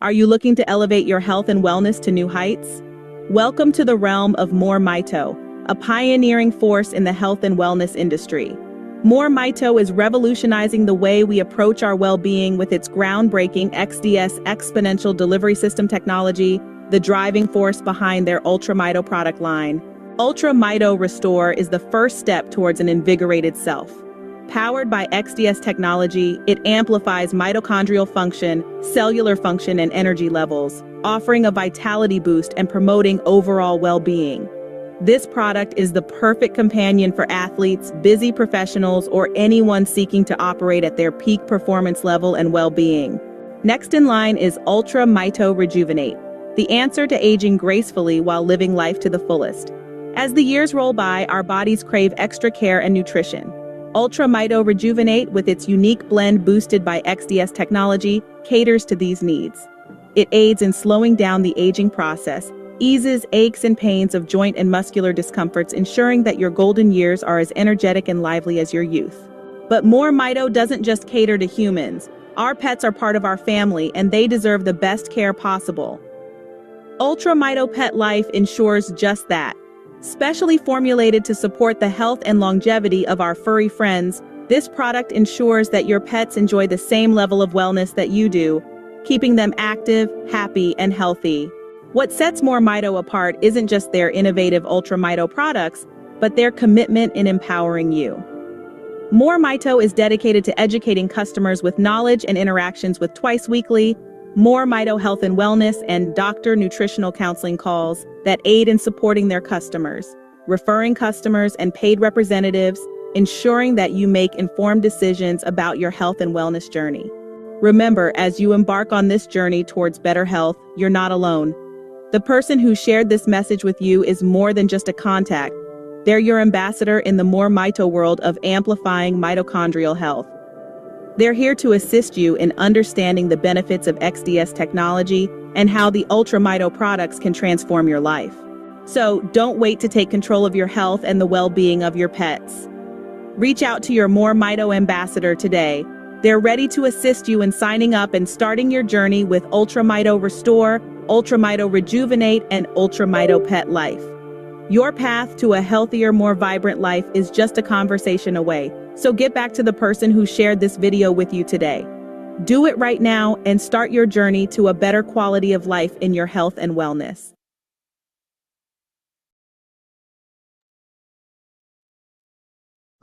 Are you looking to elevate your health and wellness to new heights? Welcome to the realm of MoreMito, a pioneering force in the health and wellness industry. MoreMito is revolutionizing the way we approach our well-being with its groundbreaking XDS exponential delivery system technology, the driving force behind their UltraMito product line. UltraMito Restore is the first step towards an invigorated self. Powered by XDS technology, it amplifies mitochondrial function, cellular function, and energy levels, offering a vitality boost and promoting overall well-being. This product is the perfect companion for athletes, busy professionals, or anyone seeking to operate at their peak performance level and well-being. Next in line is MoreMito Rejuvenate, the answer to aging gracefully while living life to the fullest. As the years roll by, our bodies crave extra care and nutrition. MoreMito Rejuvenate, with its unique blend boosted by XDS technology, caters to these needs. It aids in slowing down the aging process, eases aches and pains of joint and muscular discomforts, ensuring that your golden years are as energetic and lively as your youth. But MoreMito doesn't just cater to humans. Our pets are part of our family, and they deserve the best care possible. UltraMito Pet Life ensures just that. Specially formulated to support the health and longevity of our furry friends, this product ensures that your pets enjoy the same level of wellness that you do, keeping them active, happy, and healthy. What sets MoreMito apart isn't just their innovative UltraMito products, but their commitment in empowering you. MoreMito is dedicated to educating customers with knowledge and interactions with twice weekly MoreMito Health and Wellness and Doctor Nutritional Counseling calls that aid in supporting their customers, referring customers and paid representatives, ensuring that you make informed decisions about your health and wellness journey. Remember, as you embark on this journey towards better health, you're not alone. The person who shared this message with you is more than just a contact. They're your ambassador in the MoreMito world of amplifying mitochondrial health. They're here to assist you in understanding the benefits of XDS technology and how the UltraMito products can transform your life. So don't wait to take control of your health and the well-being of your pets. Reach out to your MoreMito ambassador today. They're ready to assist you in signing up and starting your journey with UltraMito Restore, UltraMito Rejuvenate, and UltraMito Pet Life. Your path to a healthier, more vibrant life is just a conversation away. So get back to the person who shared this video with you today. Do it right now and start your journey to a better quality of life in your health and wellness.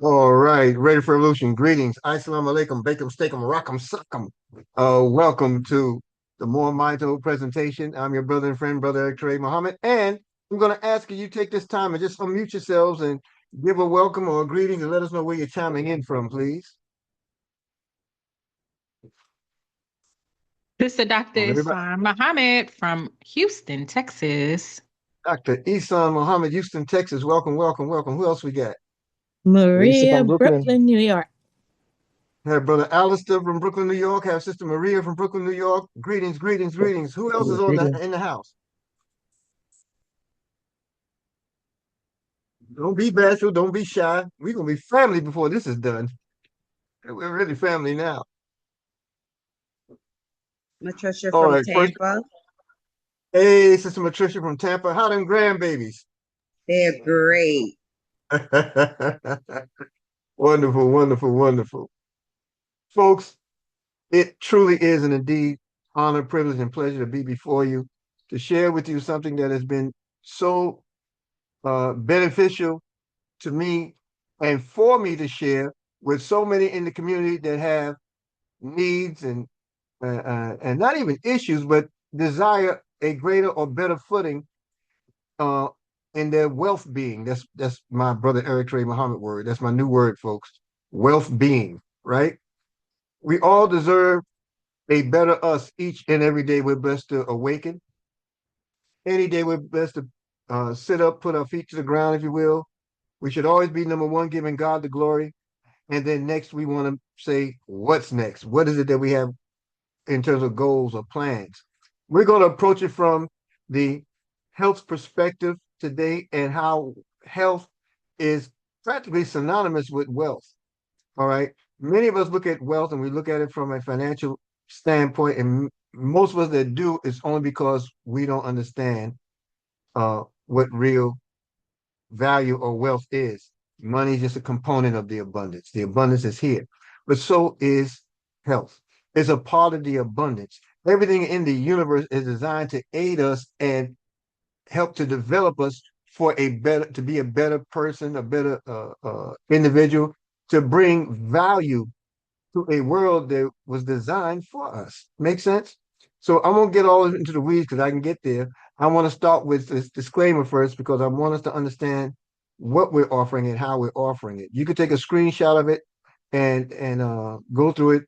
All right, ready for revolution. Greetings. Assalamu alaikum, bacon, steakum, rock'em, sock'em. Welcome to the MoreMito presentation. I'm your brother and friend, Brother Ture Muhammad, and I'm going to ask you take this time and just unmute yourselves and give a welcome or a greeting and let us know where you're chiming in from, please. This is Dr. Everybody. Isan Muhammad from Houston, Texas. Dr. Isan Muhammad, Houston, Texas. Welcome, welcome, welcome. Who else we got? Maria, Brooklyn, New York. Have Brother Alistair from Brooklyn, New York. Have Sister Maria from Brooklyn, New York. Greetings, greetings, greetings. Who else is in the house? Don't be bashful. Don't be shy. We're going to be family before this is done. We're really family now. Matricia from Tampa. Hey, Sister Matricia from Tampa. How them grandbabies? They're great. Wonderful, wonderful, wonderful. Folks, it truly is an indeed honor, privilege, and pleasure to be before you to share with you something that has been so beneficial to me and for me to share with so many in the community that have needs and not even issues, but desire a greater or better footing in their wealth being. That's my brother Eric Trey Muhammad word. That's my new word, folks. Wealth being, right? We all deserve a better us each and every day. We're blessed to awaken. Any day we're blessed to sit up, put our feet to the ground, if you will. We should always be number one, giving God the glory. And then next, we want to say, what's next? What is it that we have in terms of goals or plans? We're going to approach it from the health perspective today and how health is practically synonymous with wealth. All right. Many of us look at wealth and we look at it from a financial standpoint, and most of us that do, it's only because we don't understand what real value or wealth is. Money is just a component of the abundance. The abundance is here, but so is health. It's a part of the abundance. Everything in the universe is designed to aid us and help to develop us for to be a better person, a better individual, to bring value to a world that was designed for us. Make sense? So I won't get all into the weeds because I can get there. I want to start with this disclaimer first because I want us to understand what we're offering and how we're offering it. You could take a screenshot of it and go through it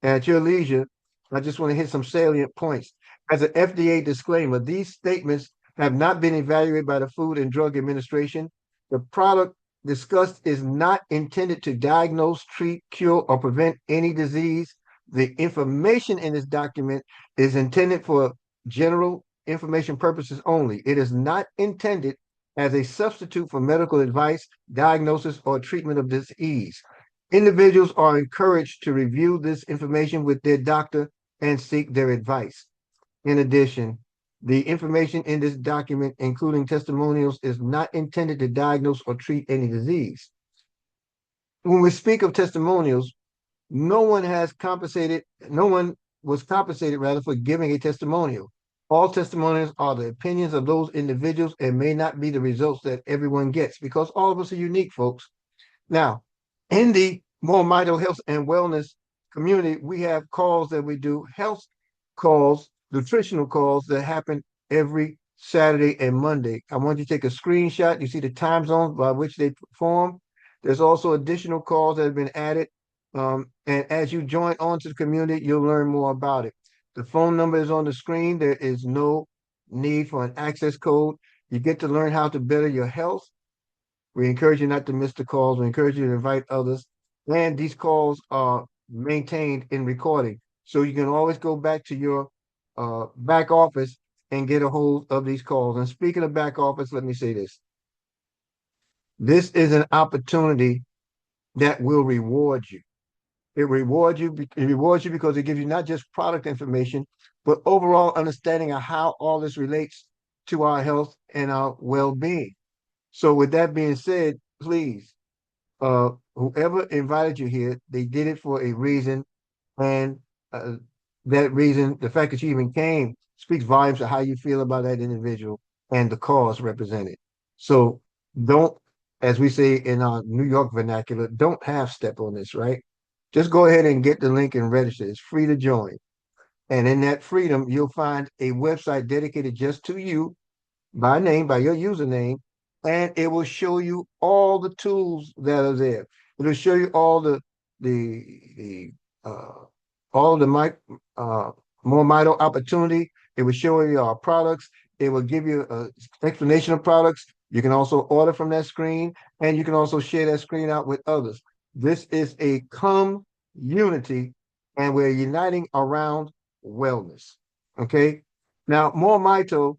at your leisure. I just want to hit some salient points. As an FDA disclaimer, these statements have not been evaluated by the Food and Drug Administration. The product discussed is not intended to diagnose, treat, cure, or prevent any disease. The information in this document is intended for general information purposes only. It is not intended as a substitute for medical advice, diagnosis, or treatment of disease. Individuals are encouraged to review this information with their doctor and seek their advice. In addition, the information in this document, including testimonials, is not intended to diagnose or treat any disease. When we speak of testimonials, no one was compensated rather for giving a testimonial. All testimonials are the opinions of those individuals and may not be the results that everyone gets because all of us are unique, folks. Now, in the MoreMito health and wellness community, we have calls that we do, health calls, nutritional calls that happen every Saturday and Monday. I want you to take a screenshot. You see the time zones by which they perform. There's also additional calls that have been added. And as you join onto the community, you'll learn more about it. The phone number is on the screen. There is no need for an access code. You get to learn how to better your health. We encourage you not to miss the calls. We encourage you to invite others. And these calls are maintained in recording. So you can always go back to your back office and get a hold of these calls. And speaking of back office, let me say this. This is an opportunity that will reward you. It rewards you because it gives you not just product information, but overall understanding of how all this relates to our health and our well-being. So with that being said, please, whoever invited you here, they did it for a reason. And that reason, the fact that you even came, speaks volumes to how you feel about that individual and the cause represented. So don't, as we say in our New York vernacular, don't half step on this, right? Just go ahead and get the link and register. It's free to join. And in that freedom, you'll find a website dedicated just to you by name, by your username, and it will show you all the tools that are there. It'll show you all the MoreMito opportunity. It will show you our products. It will give you an explanation of products. You can also order from that screen, and you can also share that screen out with others. This is a community, and we're uniting around wellness. Okay. Now, MoreMito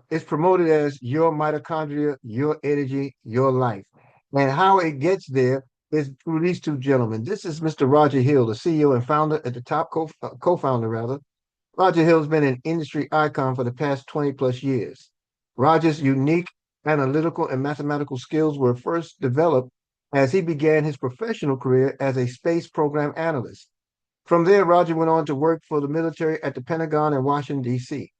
is promoted as your mitochondria, your energy, your life. And how it gets there is through these two gentlemen. This is Mr. Roger Hill, the CEO and founder at the top, co-founder rather. Roger Hill has been an industry icon for the past 20 plus years. Roger's unique analytical and mathematical skills were first developed as he began his professional career as a space program analyst. From there, Roger went on to work for the military at the Pentagon in Washington, D.C.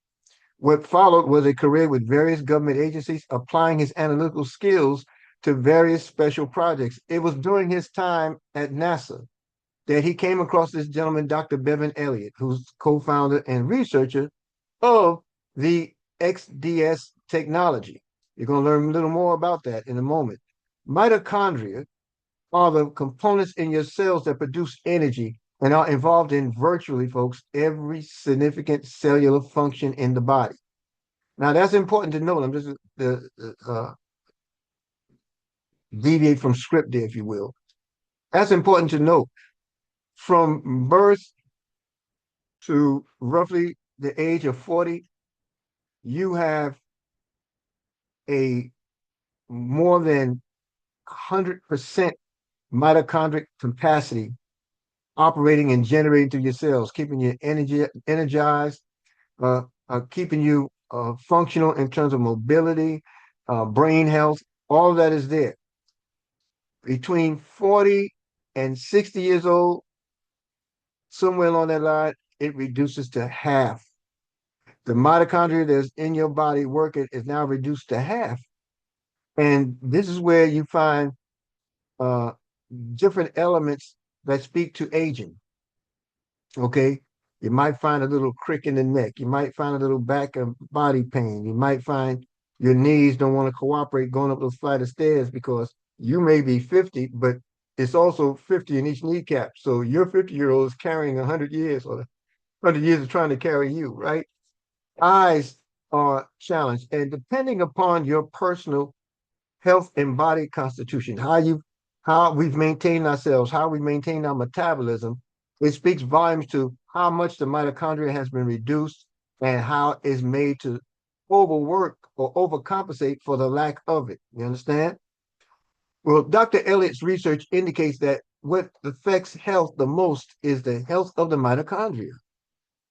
What followed was a career with various government agencies, applying his analytical skills to various special projects. It was during his time at NASA that he came across this gentleman, Dr. Bevan Elliott, who's co-founder and researcher of the XDS technology. You're going to learn a little more about that in a moment. Mitochondria are the components in your cells that produce energy and are involved in virtually, folks, every significant cellular function in the body. Now, that's important to note. I'm just deviate from script there, if you will. That's important to note. From birth to roughly the age of 40, you have a more than 100% mitochondrial capacity operating and generating through your cells, keeping you energized, keeping you functional in terms of mobility, brain health. All of that is there. Between 40 and 60 years old, somewhere along that line, it reduces to half. The mitochondria that's in your body working is now reduced to half. And this is where you find uh, different elements that speak to aging. Okay. You might find a little crick in the neck. You might find a little back and body pain. You might find your knees don't want to cooperate going up those flight of stairs because you may be 50, but it's also 50 in each kneecap. So your 50-year-old is carrying 100 years, or 100 years of trying to carry you, right? Eyes are challenged. And depending upon your personal health and body constitution, how we've maintained ourselves, how we maintain our metabolism, it speaks volumes to how much the mitochondria has been reduced and how it's made to overwork or overcompensate for the lack of it. You understand? Well, Dr. Elliott's research indicates that what affects health the most is the health of the mitochondria.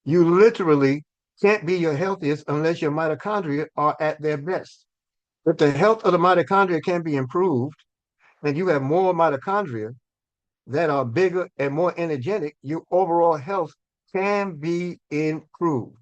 You literally can't be your healthiest unless your mitochondria are at their best. If the health of the mitochondria can be improved and you have more mitochondria that are bigger and more energetic, your overall health can be improved.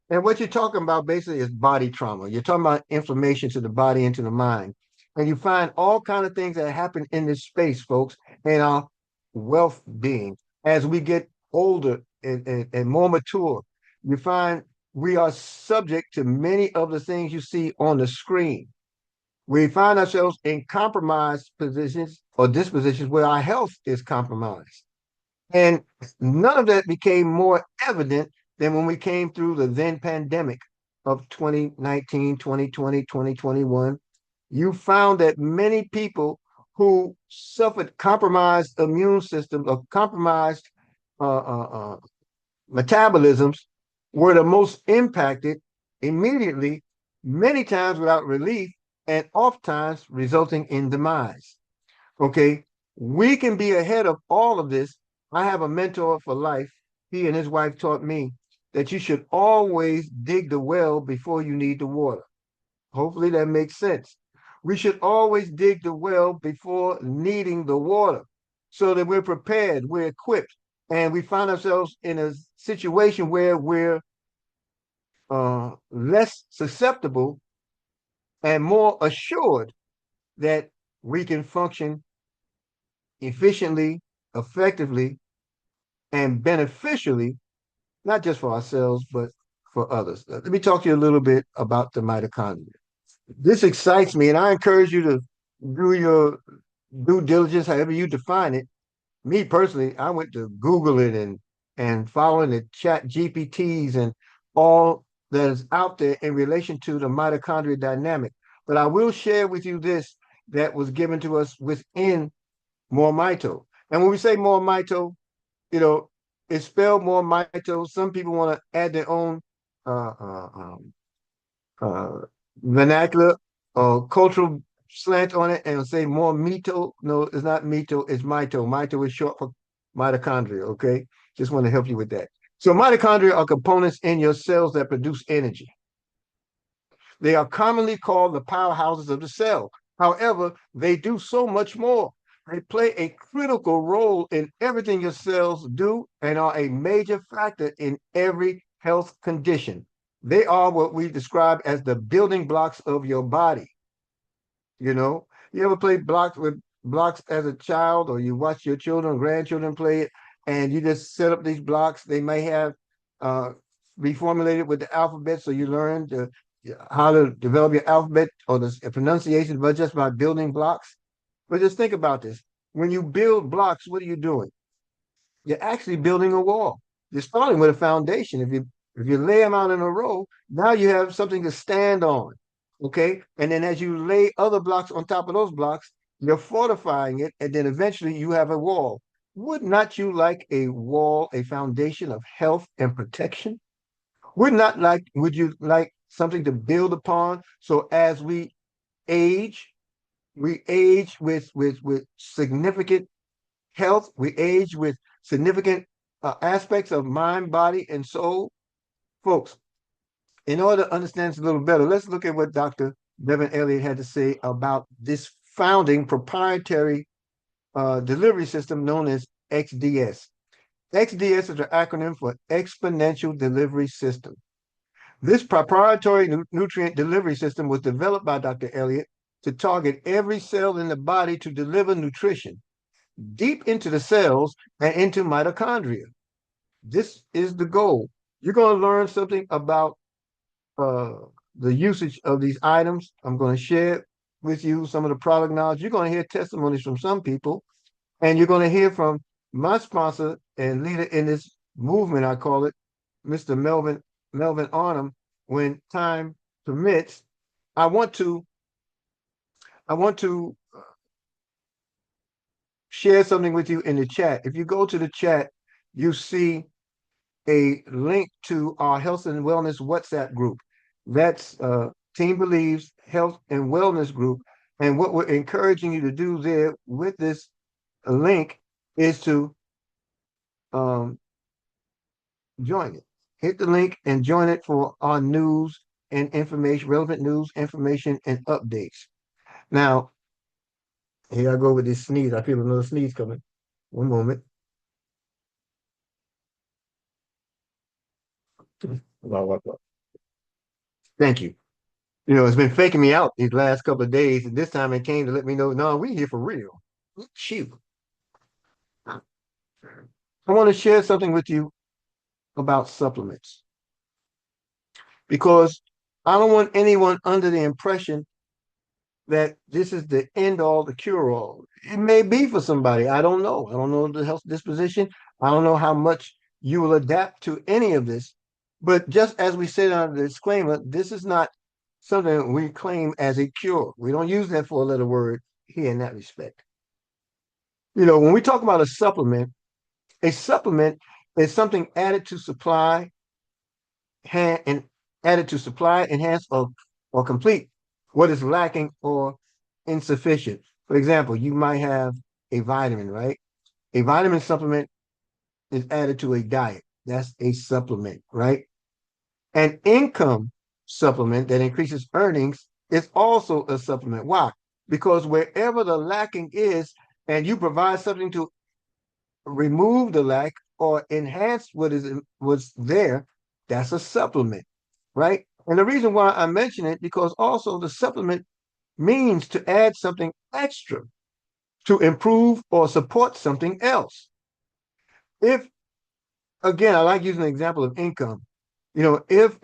And what you're talking about basically is body trauma. You're talking about inflammation to the body and to the mind. And you find all kinds of things that happen in this space, folks, in our wealth being. As we get older and more mature, you find we are subject to many of the things you see on the screen. We find ourselves in compromised positions or dispositions where our health is compromised. And none of that became more evident than when we came through the then pandemic of 2019, 2020, 2021. You found that many people who suffered compromised immune systems or compromised metabolisms were the most impacted immediately, many times without relief, and oftentimes resulting in demise. Okay, we can be ahead of all of this. I have a mentor for life. He and his wife taught me that you should always dig the well before you need the water. Hopefully that makes sense. We should always dig the well before needing the water so that we're prepared, we're equipped, and we find ourselves in a situation where we're less susceptible and more assured that we can function efficiently, effectively, and beneficially, not just for ourselves, but for others. Let me talk to you a little bit about the mitochondria. This excites me, and I encourage you to do your due diligence, however you define it. Me personally, I went to Google it and following the chat GPTs and all that is out there in relation to the mitochondria dynamic. But I will share with you this that was given to us within MoreMito. And when we say MoreMito, you know, it's spelled MoreMito. Some people want to add their own vernacular or cultural slant on it and say MoreMito. No, it's not Mito, it's Mito. Mito is short for mitochondria, okay? Just want to help you with that. So mitochondria are components in your cells that produce energy. They are commonly called the powerhouses of the cell. However, they do so much more. They play a critical role in everything your cells do and are a major factor in every health condition. They are what we describe as the building blocks of your body. You know, you ever play blocks with blocks as a child, or you watch your children, grandchildren play it, and you just set up these blocks. They may have reformulated with the alphabet, so you learn how to develop your alphabet or the pronunciation, but just by building blocks. But just think about this. When you build blocks, what are you doing? You're actually building a wall. You're starting with a foundation. If you lay them out in a row, now you have something to stand on. Okay. And then as you lay other blocks on top of those blocks, you're fortifying it, and then eventually you have a wall. Would not you like a wall, a foundation of health and protection? Would you like something to build upon? So as we age with significant health, we age with significant aspects of mind, body, and soul. Folks, in order to understand this a little better, let's look at what Dr. Melvin Elliott had to say about this founding proprietary delivery system known as XDS. XDS is an acronym for Exponential Delivery System. This proprietary nutrient delivery system was developed by Dr. Elliott to target every cell in the body to deliver nutrition deep into the cells and into mitochondria. This is the goal. You're going to learn something about the usage of these items. I'm going to share with you some of the product knowledge. You're going to hear testimonies from some people, and you're going to hear from my sponsor and leader in this movement, I call it, Mr. Melvin Arnum. When time permits, I want to share something with you in the chat. If you go to the chat, you see a link to our health and wellness WhatsApp group. That's Team Believes Health and Wellness Group. And what we're encouraging you to do there with this link is to join it. Hit the link and join it for our news and information, relevant news, information, and updates. Now, here I go with this sneeze. I feel another sneeze coming. One moment. Thank you. You know, it's been faking me out these last couple of days, and this time it came to let me know, no, we here for real. Shoot. I want to share something with you about supplements, because I don't want anyone under the impression that this is the end all, the cure all. It may be for somebody. I don't know. I don't know the health disposition. I don't know how much you will adapt to any of this. But just as we said on the disclaimer, this is not something we claim as a cure. We don't use that four-letter word here in that respect. You know, when we talk about a supplement is something added to supply, enhance, or complete what is lacking or insufficient. For example, you might have a vitamin, right? A vitamin supplement is added to a diet. That's a supplement, right? An income supplement that increases earnings is also a supplement. Why? Because wherever the lacking is, and you provide something to remove the lack or enhance what's there, that's a supplement, right? And the reason why I mention it, because also the supplement means to add something extra to improve or support something else. If, again, I like using an example of income. You know, if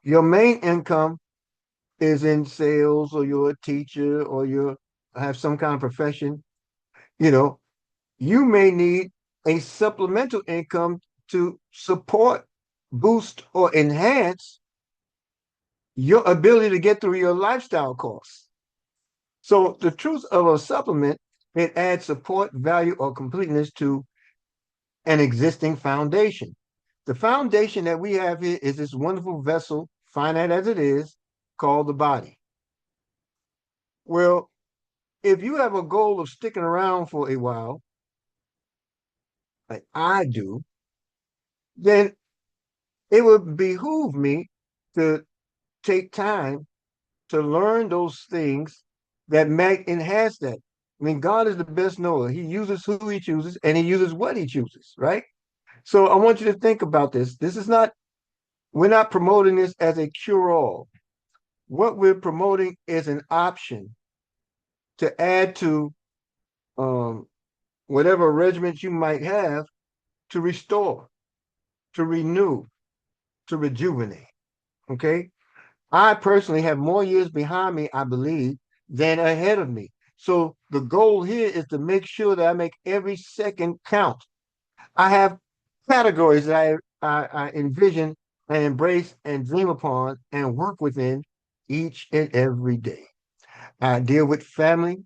your main income is in sales, or you're a teacher, or you have some kind of profession, you know, you may need a supplemental income to support, boost, or enhance your ability to get through your lifestyle costs. So the truth of a supplement, it adds support, value, or completeness to an existing foundation. The foundation that we have here is this wonderful vessel, finite as it is, called the body. Well, if you have a goal of sticking around for a while, like I do, then it would behoove me to take time to learn those things that might enhance that. I mean, God is the best knower. He uses who he chooses, and he uses what he chooses, right? So I want you to think about this. We're not promoting this as a cure-all. What we're promoting is an option to add to whatever regiment you might have to restore, to renew, to rejuvenate. Okay? I personally have more years behind me, I believe, than ahead of me. So the goal here is to make sure that I make every second count. I have categories that I envision and embrace and dream upon and work within each and every day. I deal with family,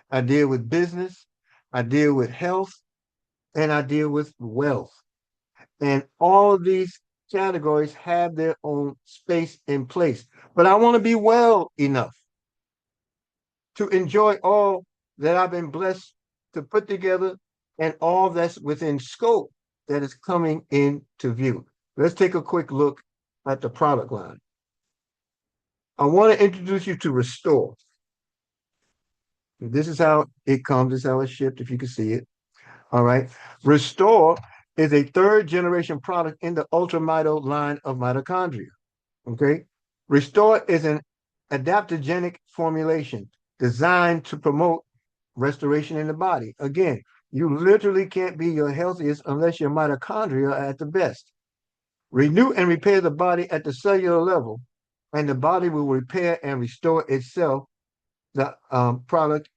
I deal with business, I deal with health, and I deal with wealth. And all of these categories have their own space and place. But I want to be well enough to enjoy all that I've been blessed to put together, and all that's within scope that is coming into view. Let's take a quick look at the product line. I want to introduce you to Restore. This is how it comes. This is how it's shipped, if you can see it. All right. Restore is a third generation product in the UltraMito line of mitochondria. Okay. Restore is an adaptogenic formulation designed to promote restoration in the body. Again, you literally can't be your healthiest unless your mitochondria are at the best. Renew and repair the body at the cellular level, and the body will repair and restore itself, the product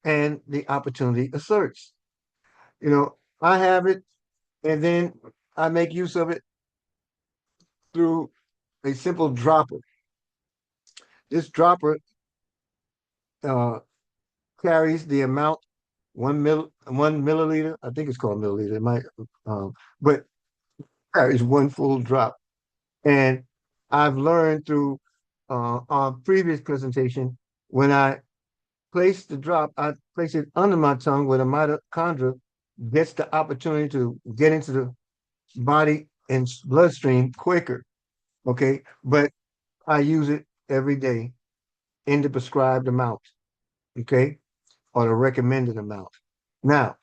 and the opportunity asserts. You know, I have it, and then I make use of it through a simple dropper. This dropper uh, carries the amount 1 milliliter. I think it's called milliliter. It might, but carries one full drop. And I've learned through our previous presentation, when I place the drop, I place it under my tongue where the mitochondria gets the opportunity to get into the body and bloodstream quicker. Okay. But I use it every day in the prescribed amount. Okay. Or the recommended amount. Now,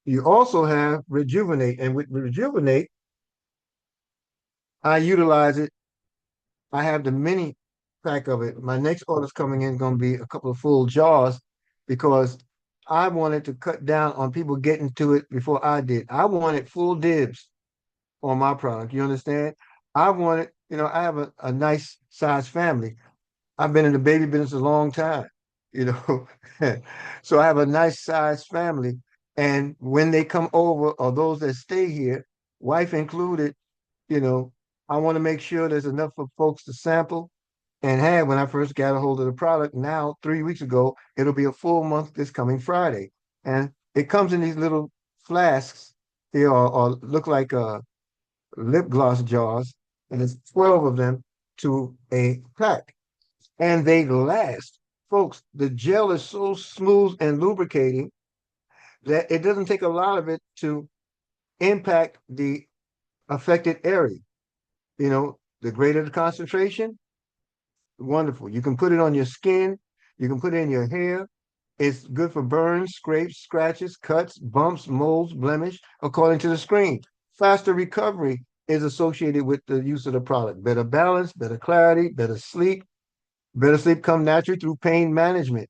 you also have Rejuvenate. And with Rejuvenate, I utilize it. I have the mini pack of it. My next order's coming in going to be a couple of full jars because I wanted to cut down on people getting to it before I did. I wanted full dibs on my product. You understand? I wanted, I have a nice size family. I've been in the baby business a long time, you know. So I have a nice size family. And when they come over, or those that stay here, wife included, you know, I want to make sure there's enough for folks to sample and have when I first got a hold of the product. Now, 3 weeks ago, it'll be a full month this coming Friday. And it comes in these little flasks here, or look like lip gloss jars, and it's 12 of them to a pack. And they last. Folks, the gel is so smooth and lubricating that it doesn't take a lot of it to impact the affected area. The greater the concentration, wonderful. You can put it on your skin, you can put it in your hair. It's good for burns, scrapes, scratches, cuts, bumps, moles, blemish, according to the screen. Faster recovery is associated with the use of the product. Better balance, better clarity, better sleep. Better sleep come naturally through pain management,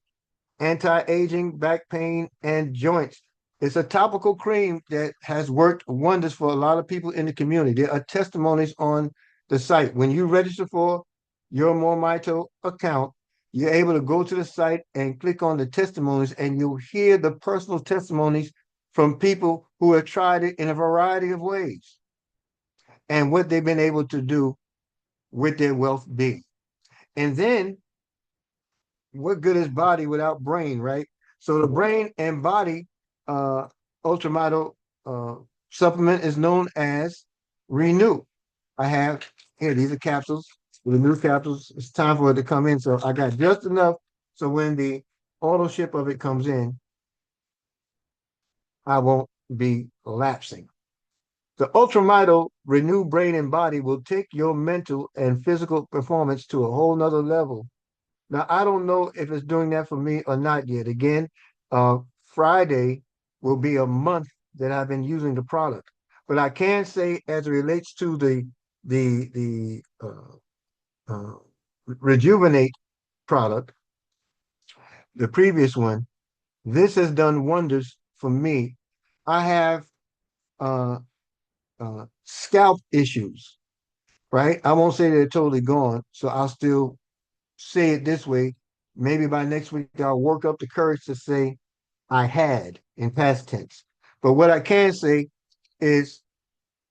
anti-aging, back pain, and joints. It's a topical cream that has worked wonders for a lot of people in the community. There are testimonies on the site. When you register for your MoreMito account, you're able to go to the site and click on the testimonies, and you'll hear the personal testimonies from people who have tried it in a variety of ways and what they've been able to do with their well-being. And then, what good is body without brain, right? So the brain and body UltraMito supplement is known as Renew. I have here, these are capsules, the new capsules. It's time for it to come in. So I got just enough. So when the auto ship of it comes in, I won't be lapsing. The UltraMito Renew Brain and Body will take your mental and physical performance to a whole nother level. Now, I don't know if it's doing that for me or not yet. Again, Friday will be a month that I've been using the product. But I can say, as it relates to the Rejuvenate product, the previous one, this has done wonders for me. I have scalp issues, right? I won't say they're totally gone, so I'll still say it this way. Maybe by next week, I'll work up the courage to say I had in past tense. But what I can say is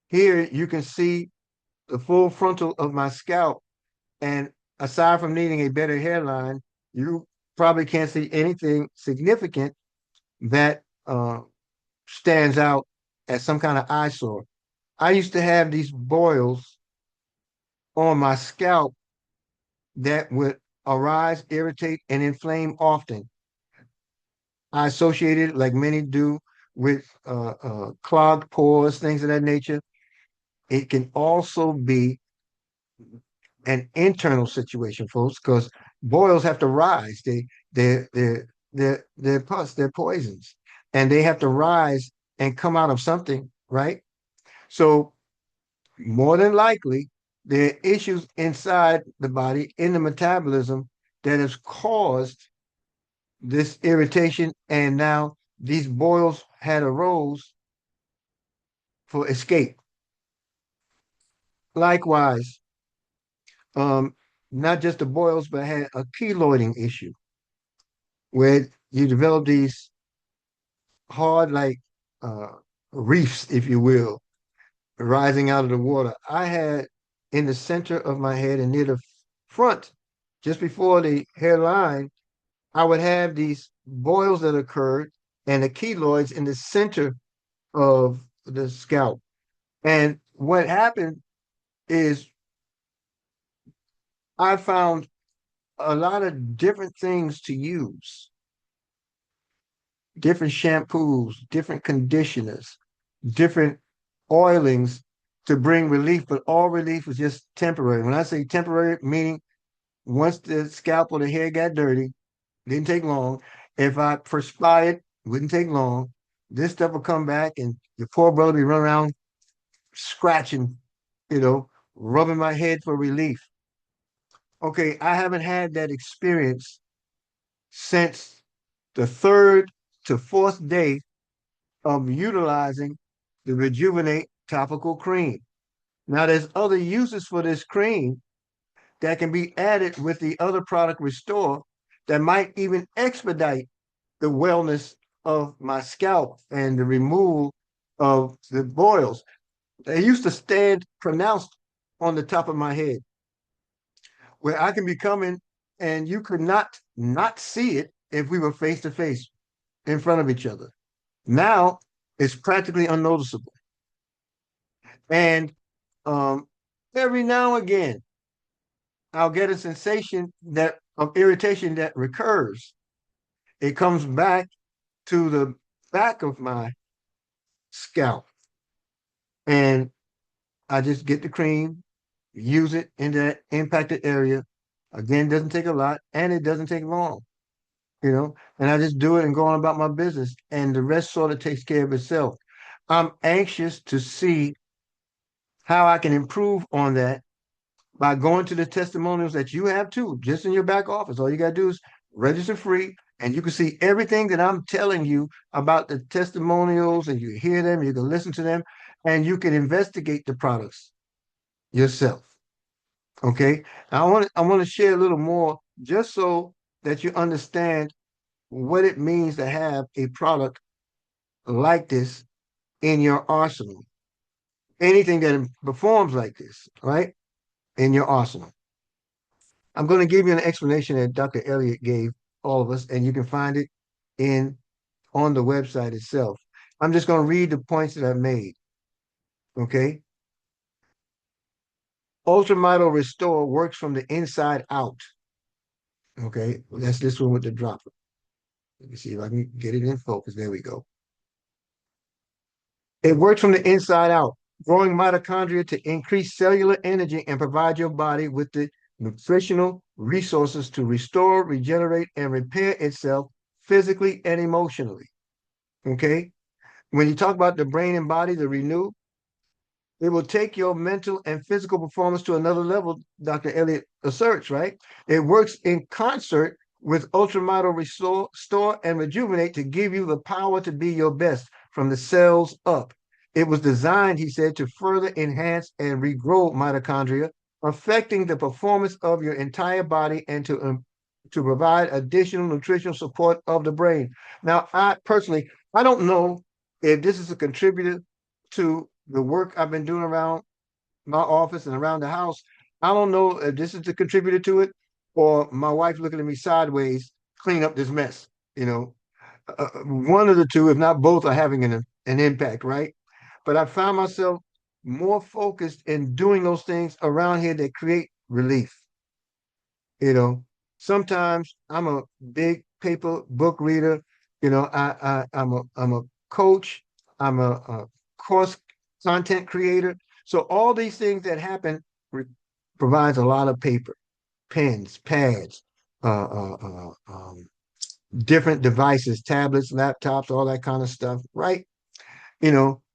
here you can see the full frontal of my scalp. And aside from needing a better hairline, you probably can't see anything significant that stands out as some kind of eyesore. I used to have these boils on my scalp that would arise, irritate, and inflame often. I associated, like many do, with clogged pores, things of that nature. It can also be an internal situation, folks, because boils have to rise. They're pus, they're poisons, and they have to rise and come out of something, right? So more than likely, there are issues inside the body in the metabolism that has caused this irritation, and now these boils had arose for escape. Likewise, um, not just the boils, but had a keloiding issue where you develop these hard, like uh, reefs, if you will, rising out of the water. I had in the center of my head and near the front, just before the hairline, I would have these boils that occurred and the keloids in the center of the scalp. And what happened is I found a lot of different things to use, different shampoos, different conditioners, different oilings to bring relief, but all relief was just temporary. When I say temporary, meaning once the scalp or the hair got dirty, didn't take long. If I perspired, wouldn't take long. This stuff will come back and your poor brother be running around scratching, rubbing my head for relief. Okay, I haven't had that experience since the third to fourth day of utilizing the Rejuvenate topical cream. Now, there's other uses for this cream that can be added with the other product Restore that might even expedite the wellness of my scalp and the removal of the boils. They used to stand pronounced on the top of my head, where I can be coming and you could not see it if we were face to face in front of each other. Now it's practically unnoticeable. And every now and again, I'll get a sensation that of irritation that recurs. It comes back to the back of my scalp. And I just get the cream, use it in that impacted area. Again, doesn't take a lot and it doesn't take long, and I just do it and go on about my business. And the rest sort of takes care of itself. I'm anxious to see how I can improve on that by going to the testimonials that you have too, just in your back office. All you got to do is register free, and you can see everything that I'm telling you about the testimonials, and you hear them, you can listen to them, and you can investigate the products yourself. Okay. I want to share a little more just so that you understand what it means to have a product like this in your arsenal. Anything that performs like this, right? In your arsenal. I'm going to give you an explanation that Dr. Elliott gave all of us, and you can find it on the website itself. I'm just going to read the points that I've made. Okay. MoreMito Restore works from the inside out. Okay, that's this one with the dropper. Let me see if I can get it in focus. There we go. It works from the inside out, growing mitochondria to increase cellular energy and provide your body with the nutritional resources to restore, regenerate, and repair itself physically and emotionally. Okay? When you talk about the brain and body, the renew, it will take your mental and physical performance to another level, Dr. Elliott asserts, right? It works in concert with MoreMito Restore and Rejuvenate to give you the power to be your best from the cells up. It was designed, he said, to further enhance and regrow mitochondria, affecting the performance of your entire body and to provide additional nutritional support of the brain. Now, I don't know if this is a contributor to the work I've been doing around my office and around the house. I don't know if this is the contributor to it or my wife looking at me sideways, clean up this mess. One of the two, if not both, are having an impact, right? But I found myself more focused in doing those things around here that create relief. Sometimes I'm a big paper book reader. I'm a coach. I'm a course content creator. So all these things that happen provides a lot of paper, pens, pads, different devices, tablets, laptops, all that kind of stuff, right?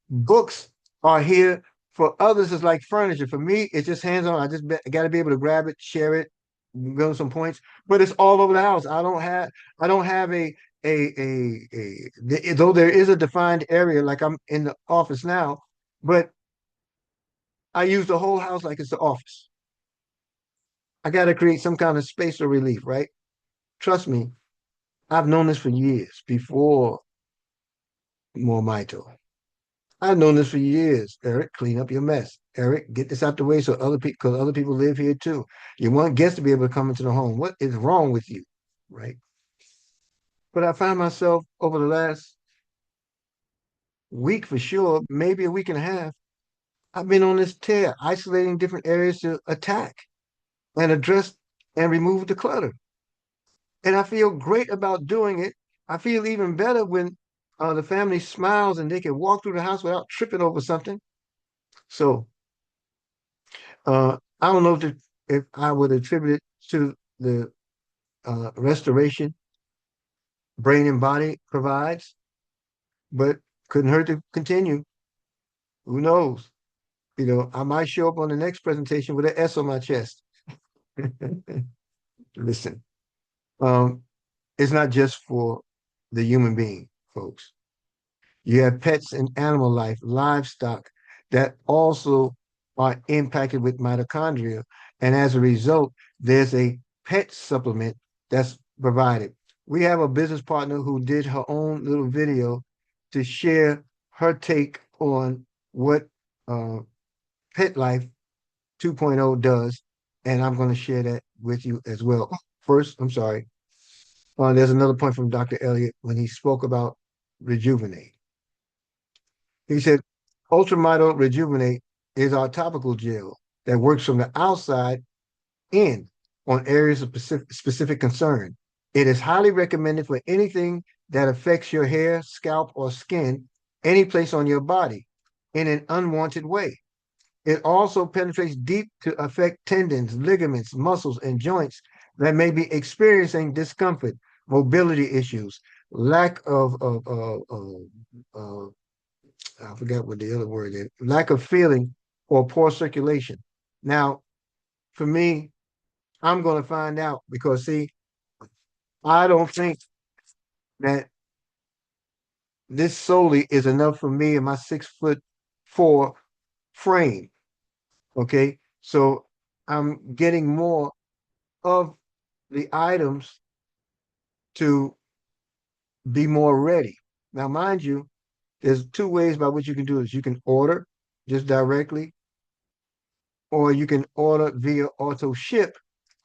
Books are here. For others, it's like furniture. For me, it's just hands-on. I just got to be able to grab it, share it, go some points. But it's all over the house. I don't have though there is a defined area, like I'm in the office now, but I use the whole house like it's the office. I got to create some kind of space of relief, right? Trust me, I've known this for years before MoreMito. I've known this for years. Eric, clean up your mess. Eric, get this out the way so other people, because other people live here too. You want guests to be able to come into the home. What is wrong with you, right? But I found myself over the last week for sure, maybe a week and a half, I've been on this tear, isolating different areas to attack and address and remove the clutter. And I feel great about doing it. I feel even better when the family smiles and they can walk through the house without tripping over something. So I don't know if I would attribute it to the restoration brain and body provides, but couldn't hurt to continue. Who knows? I might show up on the next presentation with an S on my chest. Listen, it's not just for the human being, folks. You have pets and animal life, livestock that also are impacted with mitochondria. And as a result, there's a pet supplement that's provided. We have a business partner who did her own little video to share her take on what Pet Life 2.0 does. And I'm going to share that with you as well. First, I'm sorry. There's another point from Dr. Elliott when he spoke about Rejuvenate. He said, MoreMito Rejuvenate is our topical gel that works from the outside in on areas of specific concern. It is highly recommended for anything that affects your hair, scalp, or skin, any place on your body in an unwanted way. It also penetrates deep to affect tendons, ligaments, muscles, and joints that may be experiencing discomfort, mobility issues, lack of I forgot what the other word is, lack of feeling or poor circulation. Now, for me, I'm going to find out because, see, I don't think that this solely is enough for me and my 6'4" frame. Okay, so I'm getting more of the items to be more ready. Now, mind you, there's two ways by which you can do this. You can order just directly, or you can order via auto ship,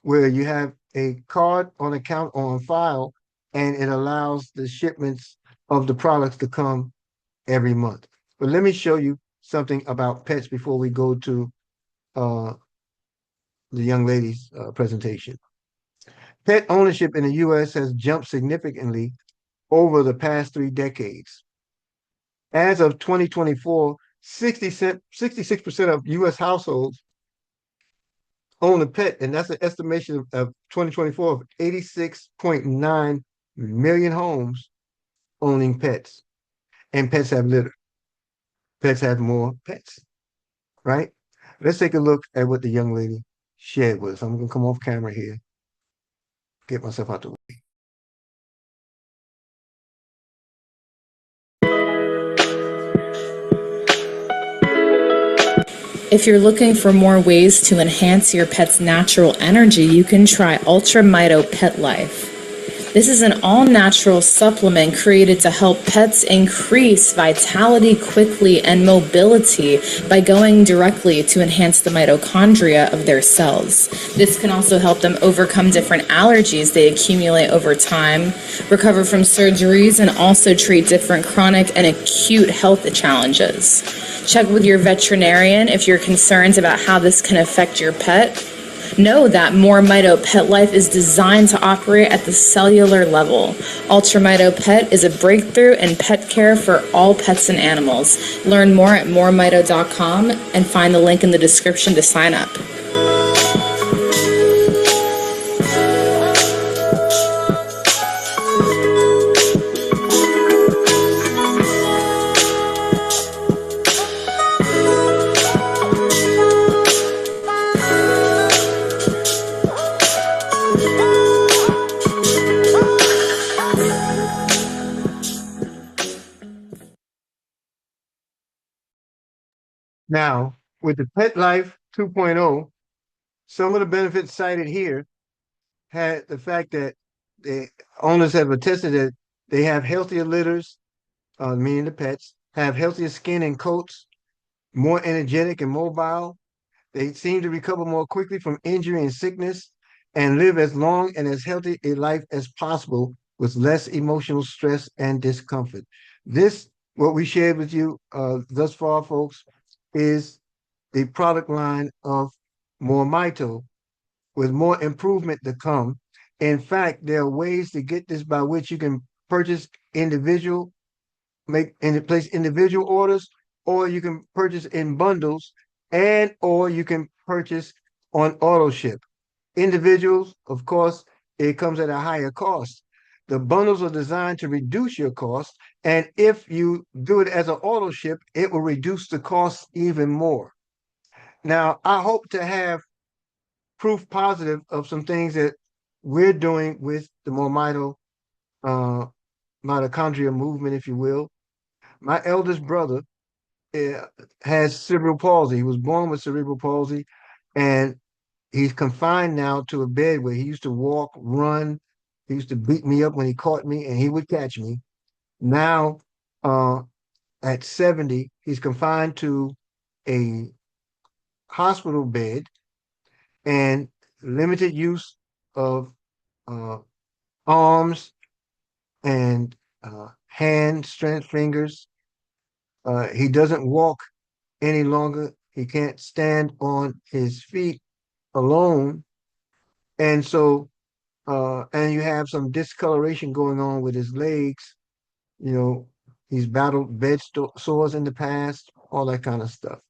where you have a card on account on file, and it allows the shipments of the products to come every month. But let me show you something about pets before we go to the young lady's presentation. Pet ownership in the U.S. has jumped significantly over the past 3 decades. As of 2024, 66% of U.S. households own a pet, and that's an estimation of 2024 of 86.9 million homes owning pets. And pets have litter. Pets have more pets, right? Let's take a look at what the young lady shared with us. I'm going to come off camera here, get myself out the way. If you're looking for more ways to enhance your pet's natural energy, you can try MoreMito Pet Life. This is an all-natural supplement created to help pets increase vitality quickly and mobility by going directly to enhance the mitochondria of their cells. This can also help them overcome different allergies they accumulate over time, recover from surgeries, and also treat different chronic and acute health challenges. Check with your veterinarian if you're concerned about how this can affect your pet. Know that MoreMito Pet Life is designed to operate at the cellular level. UltraMito Pet is a breakthrough in pet care for all pets and animals. Learn more at moremito.com and find the link in the description to sign up. Now, with the Pet Life 2.0, some of the benefits cited here had the fact that the owners have attested that they have healthier litters, meaning the pets, have healthier skin and coats, more energetic and mobile. They seem to recover more quickly from injury and sickness and live as long and as healthy a life as possible with less emotional stress and discomfort. This, what we shared with you thus far, folks, is the product line of MoreMito with more improvement to come. In fact, there are ways to get this by which you can purchase individual, make and place individual orders, or you can purchase in bundles, and or you can purchase on auto ship. Individuals, of course, it comes at a higher cost. The bundles are designed to reduce your cost, and if you do it as an auto ship, it will reduce the cost even more. Now, I hope to have proof positive of some things that we're doing with the MoreMito mitochondria movement, if you will. My eldest brother has cerebral palsy. He was born with cerebral palsy, and he's confined now to a bed where he used to walk, run. He used to beat me up when he caught me, and he would catch me. Now, at 70, he's confined to a hospital bed and limited use of uh, arms and hand strength, fingers. He doesn't walk any longer. He can't stand on his feet alone. And so, and you have some discoloration going on with his legs. You know, he's battled sores in the past, all that kind of stuff.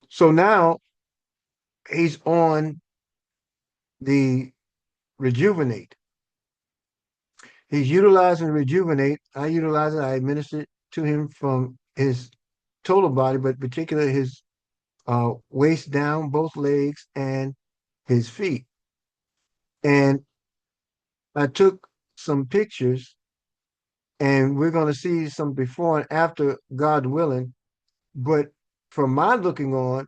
So now he's on the Rejuvenate. He's utilizing Rejuvenate. I utilize it. I administer it to him from his total body, but particularly his waist down, both legs, and his feet. And I took some pictures, and we're going to see some before and after, God willing. But from my looking on,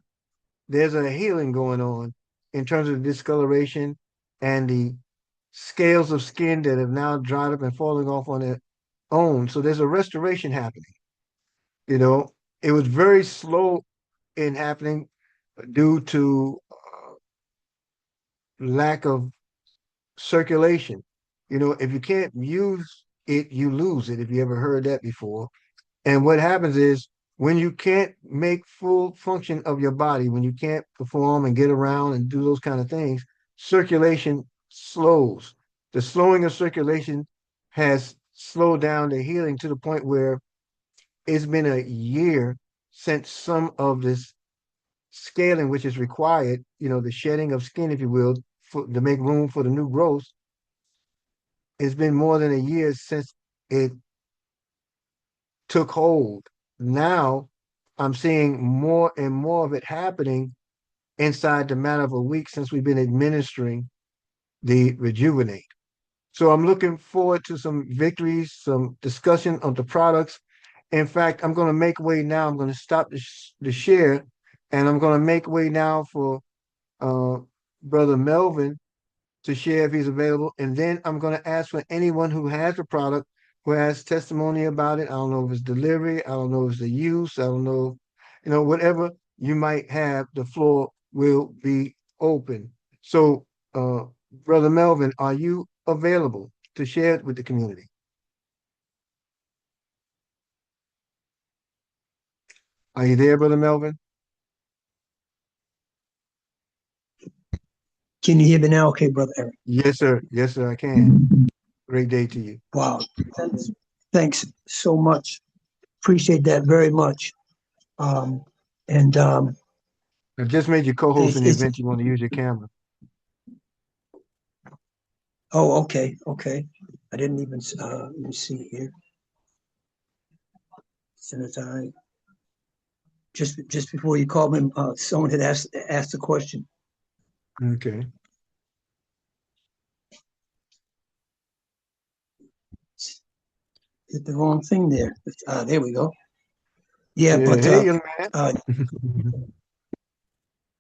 there's a healing going on in terms of discoloration and the scales of skin that have now dried up and falling off on their own. So there's a restoration happening. You know, it was very slow in happening due to lack of circulation. You know, if you can't use it, you lose it, if you ever heard that before. And what happens is when you can't make full function of your body, when you can't perform and get around and do those kind of things, circulation slows. The slowing of circulation has slowed down the healing to the point where it's been a year since some of this scaling, which is required, you know, the shedding of skin, if you will, to make room for the new growth. It's been more than a year since it took hold. Now I'm seeing more and more of it happening inside the matter of a week since we've been administering the Rejuvenate. So I'm looking forward to some victories, some discussion of the products. In fact, I'm going to make way now. I'm going to stop the share, and I'm going to make way now for Brother Melvin to share if he's available. And then I'm going to ask for anyone who has a product, who has testimony about it. I don't know if it's delivery. I don't know if it's the use. I don't know, you know, whatever you might have, the floor will be open. So, Brother Melvin, are you available to share it with the community? Are you there, Brother Melvin? Can you hear me now? Okay, Brother Eric. Yes, sir. Yes, sir, I can. Great day to you. Wow. Thanks so much. Appreciate that very much. And I just made you co-host in the it's event you want to use your camera. oh, okay, okay. I didn't even let me see here. Senator, just before you called me, someone had asked a question. Okay. Hit the wrong thing there. There we go. Yeah, Yeah, but hey, young man.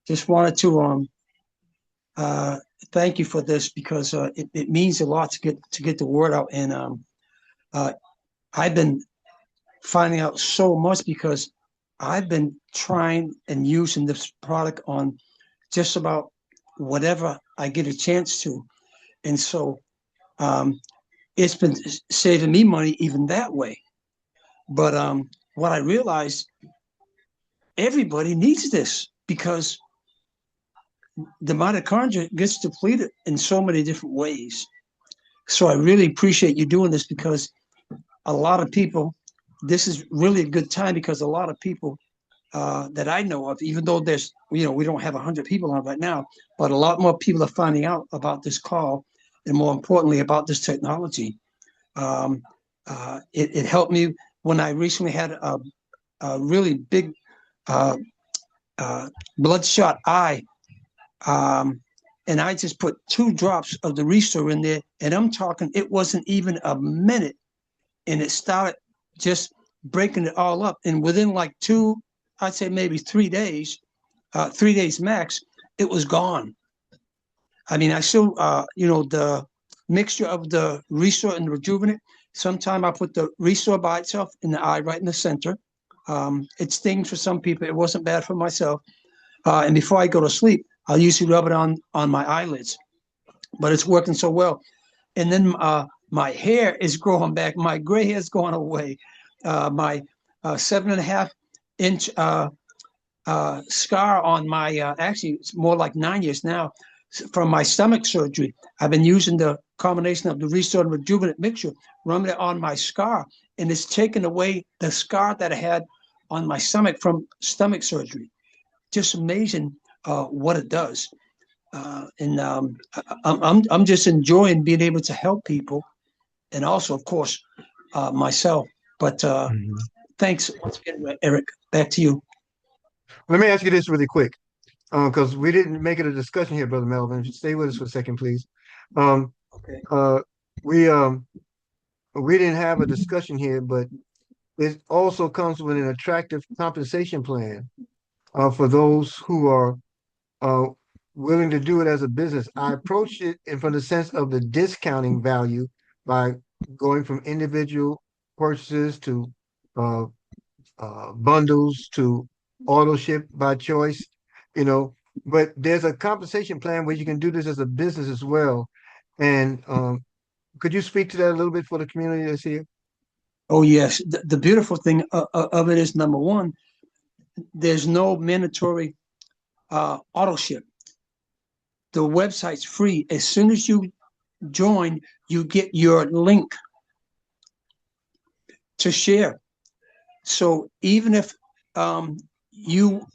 just wanted to thank you for this because it means a lot to get the word out. And I've been finding out so much because I've been trying and using this product on just about whatever I get a chance to. And so it's been saving me money even that way. But what I realized, everybody needs this because the mitochondria gets depleted in so many different ways. So I really appreciate you doing this because a lot of people, this is really a good time because a lot of people that I know of, even though there's, we don't have 100 people on right now, but a lot more people are finding out about this call and more importantly about this technology. It helped me when I recently had a really big bloodshot eye. And I just put 2 drops of the Restore in there, and I'm talking, it wasn't even a minute, and it started just breaking it all up. And within like 2, I'd say maybe 3 days, 3 days max, it was gone. I mean, I still, the mixture of the Restore and the Rejuvenate, sometimes I put the Restore by itself in the eye right in the center. It stings for some people. It wasn't bad for myself. And before I go to sleep, I'll usually rub it on my eyelids, but it's working so well. And then my hair is growing back. My gray hair is going away. My 7.5-inch scar on my, actually it's more like 9 years now, from my stomach surgery. I've been using the combination of the Restore and Rejuvenate mixture, rubbing it on my scar, and it's taken away the scar that I had on my stomach from stomach surgery. Just amazing what it does. And I'm just enjoying being able to help people, and also, of course, myself. But thanks once again, Eric. Back to you. Let me ask you this really quick, because we didn't make it a discussion here, Brother Melvin. Stay with us for a second, please. Okay. We didn't have a discussion here, but it also comes with an attractive compensation plan for those who are willing to do it as a business. I approached it from the sense of the discounting value by going from individual purchases to bundles to auto ship by choice, but there's a compensation plan where you can do this as a business as well. And could you speak to that a little bit for the community that's here? Oh, yes. The beautiful thing of it is, number one, there's no mandatory auto ship. The website's free. As soon as you join, you get your link to share. So even if you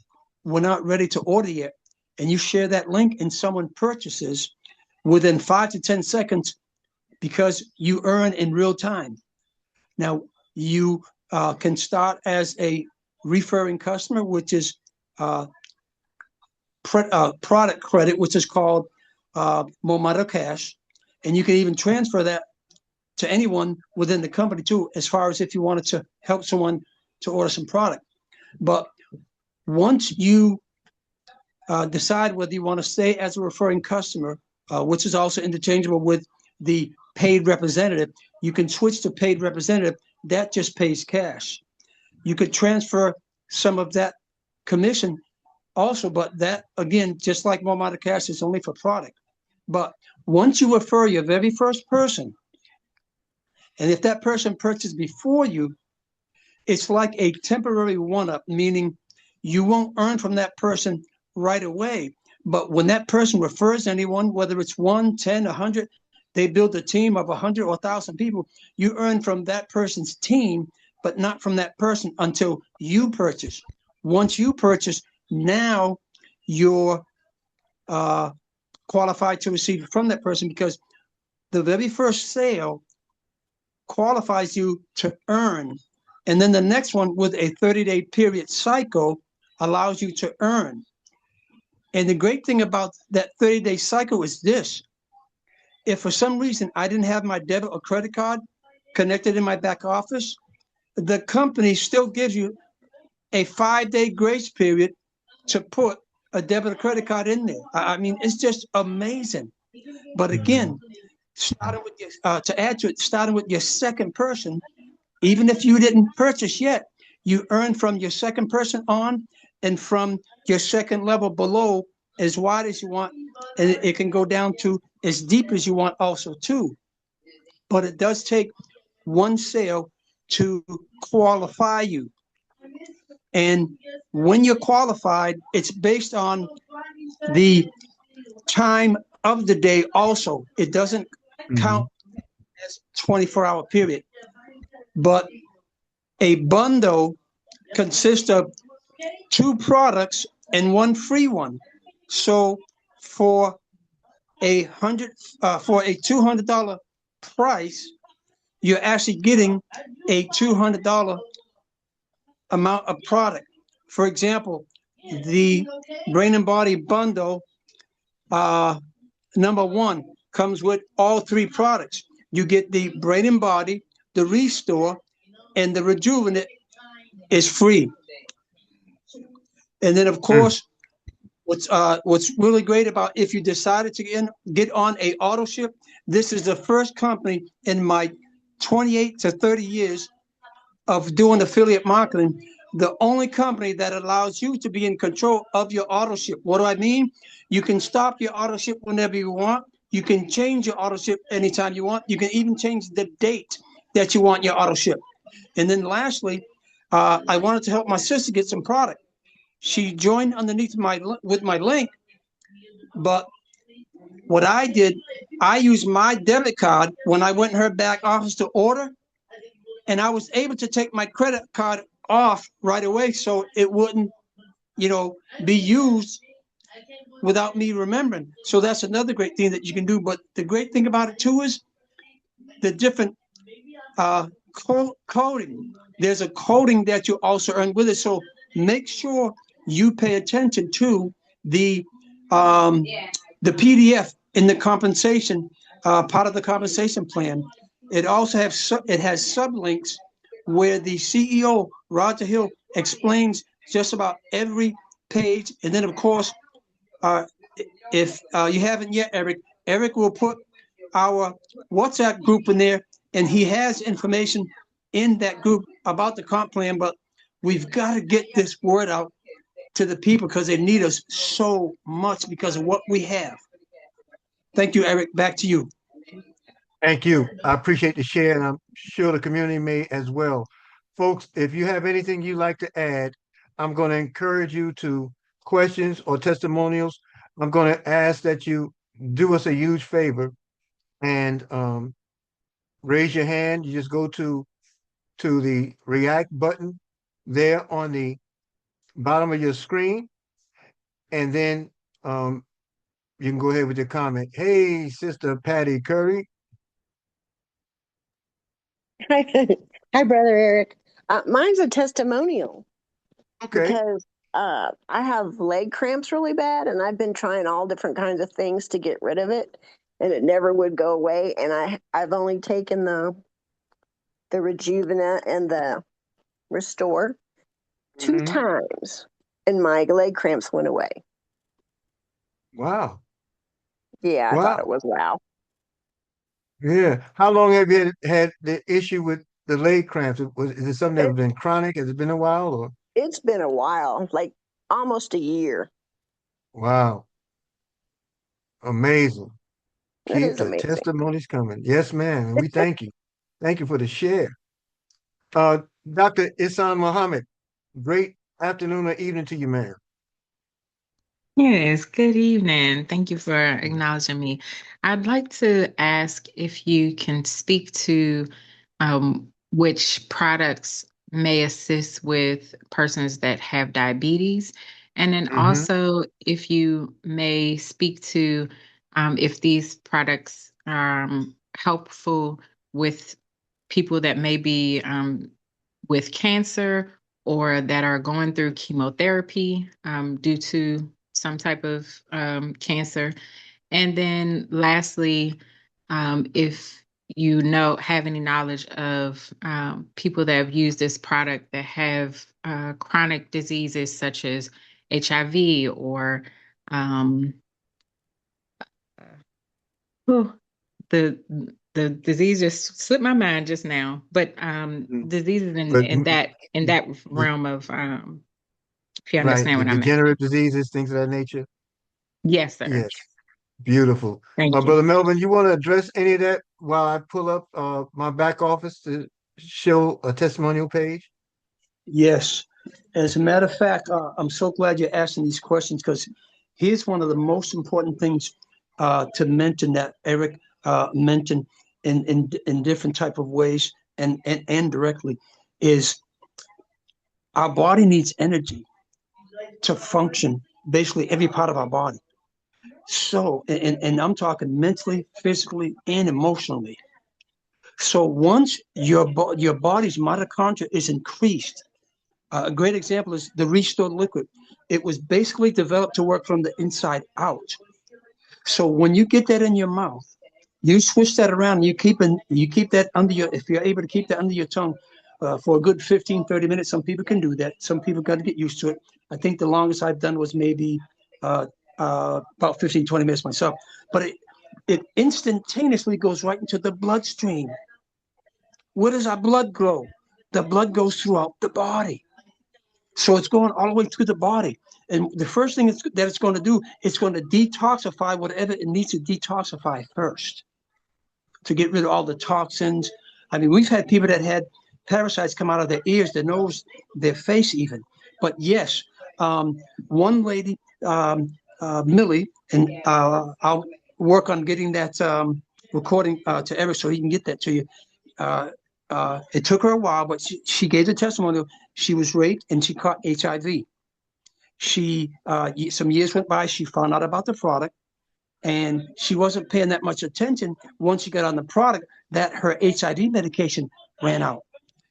were not ready to order yet, and you share that link and someone purchases, within 5 to 10 seconds, because you earn in real time. Now, you can start as a referring customer, which is product credit, which is called MoreMito Cash. And you can even transfer that to anyone within the company too, as far as if you wanted to help someone to order some product. But once you decide whether you want to stay as a referring customer, which is also interchangeable with the paid representative, you can switch to paid representative. That just pays cash. You could transfer some of that commission also, but that, again, just like MoreMito Cash, is only for product. But once you refer your very first person, and if that person purchased before you, it's like a temporary one-up, meaning you won't earn from that person right away, But when that person refers anyone, whether it's 1, 10, 100, they build a team of 100 or 1,000 people, you earn from that person's team, but not from that person until you purchase. Once you purchase, now you're qualified to receive from that person, because the very first sale qualifies you to earn. And then the next one with a 30-day period cycle allows you to earn. And the great thing about that 30-day cycle is this. If for some reason I didn't have my debit or credit card connected in my back office, the company still gives you a 5-day grace period to put a debit or credit card in there. I mean, it's just amazing. But again, starting with your, to add to it, starting with your second person, even if you didn't purchase yet, you earn from your second person on and from your second level below as wide as you want. And it can go down to as deep as you want also too. But it does take one sale to qualify you. And when you're qualified, it's based on the time of the day also. It doesn't count as 24-hour period. But a bundle consists of 2 products and 1 free one. So for a $200 price, you're actually getting a $200 amount of product. For example, the Brain and Body bundle, number 1, comes with all 3 products. You get the Brain and Body, the Restore, and the Rejuvenate is free. And then, of course, what's really great about, if you decided to get on a auto ship, this is the first company in my 28 to 30 years of doing affiliate marketing, the only company that allows you to be in control of your auto ship. What do I mean? You can stop your auto ship whenever you want. You can change your auto ship anytime you want. You can even change the date that you want your auto ship. And then lastly, I wanted to help my sister get some product. She joined underneath with my link, but what I did, I used my debit card when I went in her back office to order, and I was able to take my credit card off right away so it wouldn't, be used without me remembering. So that's another great thing that you can do. But the great thing about it too is the different coding. There's a coding that you also earn with it. So make sure you pay attention to the PDF in the compensation part of the compensation plan. It also has sublinks where the CEO Roger Hill explains just about every page. And then, of course, if you haven't yet, Eric will put our WhatsApp group in there, and he has information in that group about the comp plan. But we've got to get this word out to the people because they need us so much because of what we have. Thank you, Eric. Back to you. Thank you. I appreciate the share, and I'm sure the community may as well. Folks, if you have anything you'd like to add, I'm going to encourage you to questions or testimonials. I'm going to ask that you do us a huge favor and raise your hand. You just go to the react button there on the bottom of your screen, and then you can go ahead with your comment. Hey, Sister Patty Curry. Hi, Brother Eric. Mine's a testimonial. Okay. Because I have leg cramps really bad, and I've been trying all different kinds of things to get rid of it, and it never would go away. And I've only taken the Rejuvenate and the Restore 2 times, and my leg cramps went away. Wow. Yeah, I thought it was wow. Yeah. How long have you had the issue with the leg cramps? Is it something that's been chronic? Has it been a while, or? It's been a while, like almost a year. Wow. Amazing. Keep the amazing. testimonies coming. Yes, ma'am. And we thank you. Thank you for the share. Dr. Isan Muhammad, great afternoon or evening to you, ma'am. Yes, good evening. Thank you for acknowledging me. I'd like to ask if you can speak to which products may assist with persons that have diabetes, and then Mm-hmm. also if you may speak to if these products are helpful with people that may be with cancer or that are going through chemotherapy due to some type of cancer. And then lastly, if you have any knowledge of people that have used this product that have chronic diseases such as HIV or um, oh, the the disease just slipped my mind just now, but diseases But in that realm of if you right, understand the what I meant. degenerative diseases, things of that nature. Yes, sir. Yes, beautiful. Thank you. Brother Melvin, you want to address any of that while I pull up my back office to show a testimonial page? Yes. As a matter of fact, I'm so glad you're asking these questions because here's one of the most important things to mention that Eric mentioned in different type of ways and directly is our body needs energy to function, basically every part of our body. So, and I'm talking mentally, physically, and emotionally. So once your body's mitochondria is increased, a great example is the Restore liquid. It was basically developed to work from the inside out. So when you get that in your mouth, you switch that around. You keep that under your, if you're able to keep that under your tongue for a good 15, 30 minutes. Some people can do that. Some people got to get used to it. I think the longest I've done was maybe about 15, 20 minutes myself. But it instantaneously goes right into the bloodstream. Where does our blood go? The blood goes throughout the body. So it's going all the way through the body. And the first thing that it's going to do, it's going to detoxify whatever it needs to detoxify first to get rid of all the toxins. I mean, we've had people that had parasites come out of their ears, their nose, their face even. But yes, one lady, Millie, and I'll work on getting that recording to Eric so he can get that to you. It took her a while, but she gave the testimonial. She was raped and she caught HIV. She some years went by. She found out about the product, and she wasn't paying that much attention. Once she got on the product, that her HIV medication ran out.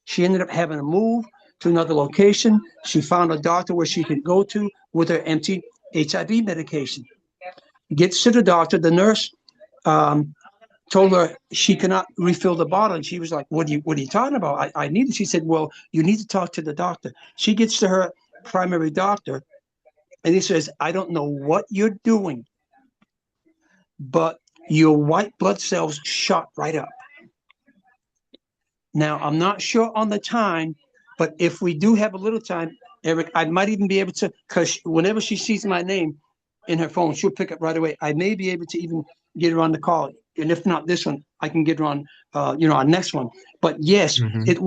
She ended up having to move to another location. She found a doctor where she could go to with her empty HIV medication. Gets to the doctor. The nurse told her she cannot refill the bottle. And she was like, what are you talking about? I need it. She said, well, you need to talk to the doctor. She gets to her primary doctor and he says, I don't know what you're doing, but your white blood cells shot right up. Now, I'm not sure on the time, but if we do have a little time, Eric, I might even be able to, because whenever she sees my name in her phone, she'll pick up right away. I may be able to even get her on the call. And if not this one, I can get her on, our next one. But yes, it.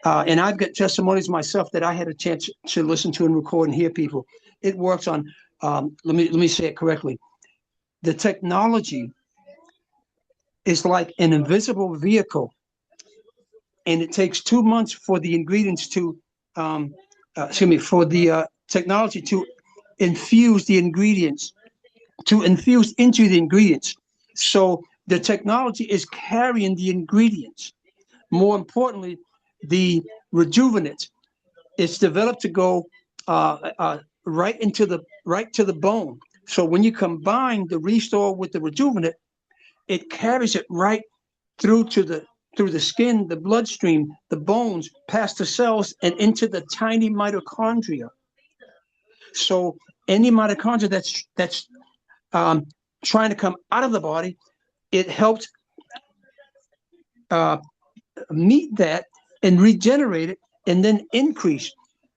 And I've got testimonies myself that I had a chance to listen to and record and hear people. It works on. Let me say it correctly. The technology is like an invisible vehicle, and it takes 2 months for the ingredients to, for the technology to infuse the ingredients, to infuse into the ingredients. So the technology is carrying the ingredients. More importantly, the Rejuvenate is developed to go right to the bone. So when you combine the Restore with the Rejuvenate, it carries it right through the skin, the bloodstream, the bones, past the cells, and into the tiny mitochondria. So any mitochondria that's trying to come out of the body, it helps meet that and regenerate it and then increase.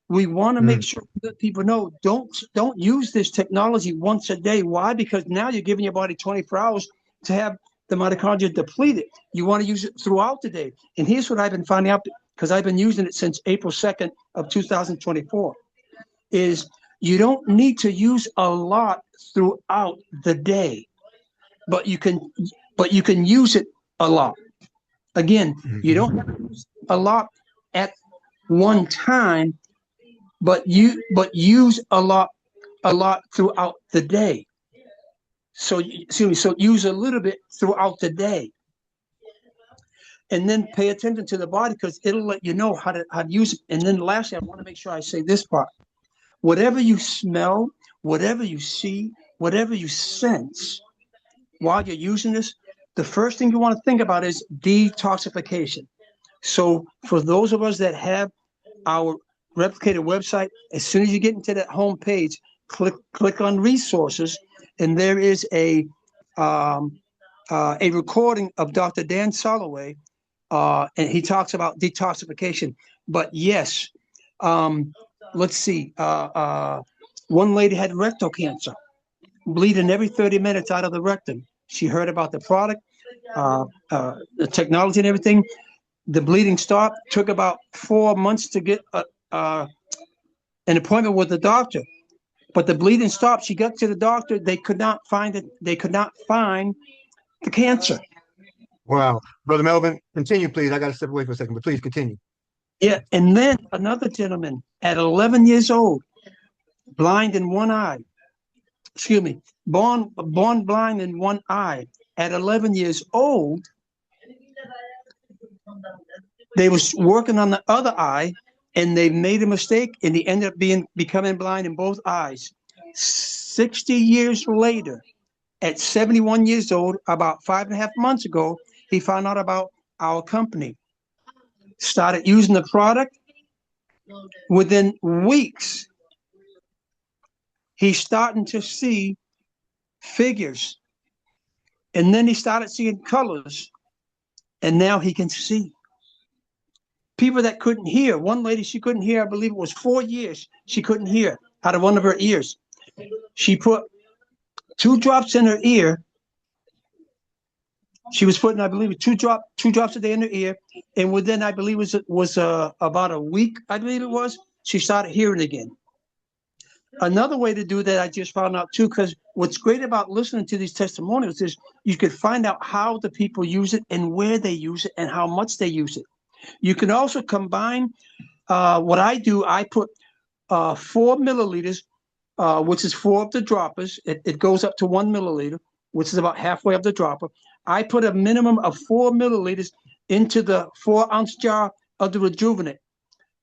We want to make sure that people know don't use this technology once a day. Why? Because now you're giving your body 24 hours to have the mitochondria depleted. You want to use it throughout the day. And here's what I've been finding out, because I've been using it since April 2nd of 2024, is You don't need to use a lot throughout the day, but you can use it a lot. Again, you don't have to use a lot at one time, but use a lot throughout the day. So use a little bit throughout the day, and then pay attention to the body, because it'll let you know how to use it. And then lastly, I want to make sure I say this part: whatever you smell, whatever you see, whatever you sense while you're using this, the first thing you want to think about is detoxification. So for those of us that have our replicated website, as soon as you get into that home page, click on resources, and there is a recording of Dr. Dan Soloway, and he talks about detoxification. But yes, let's see, one lady had rectal cancer, bleeding every 30 minutes out of the rectum. She heard about the product, the technology and everything. The bleeding stopped. Took about 4 months to get an appointment with the doctor, but the bleeding stopped. She got to the doctor. They could not find it. They could not find the cancer. Wow. Brother Melvin, continue, please. I got to step away for a second, but please continue. Yeah. And then another gentleman at 11 years old, blind in one eye. Excuse me, born blind in one eye. At 11 years old, they was working on the other eye, and they made a mistake, and he ended up becoming blind in both eyes. 60 years later, at 71 years old, about 5.5 months ago, he found out about our company. Started using the product. Within weeks, he's starting to see figures, and then he started seeing colors, and now he can see. People that couldn't hear, one lady, she couldn't hear, I believe it was 4 years, she couldn't hear out of one of her ears. She put 2 drops in her ear. She was putting, I believe, two drops a day in her ear, and within, I believe it was about a week, I believe it was, she started hearing again. Another way to do that, I just found out too, because what's great about listening to these testimonials is you could find out how the people use it and where they use it and how much they use it. You can also combine what I do. I put 4 milliliters, which is 4 of the droppers. It goes up to 1 milliliter, which is about halfway of the dropper. I put a minimum of 4 milliliters into the 4-ounce jar of the Rejuvenate.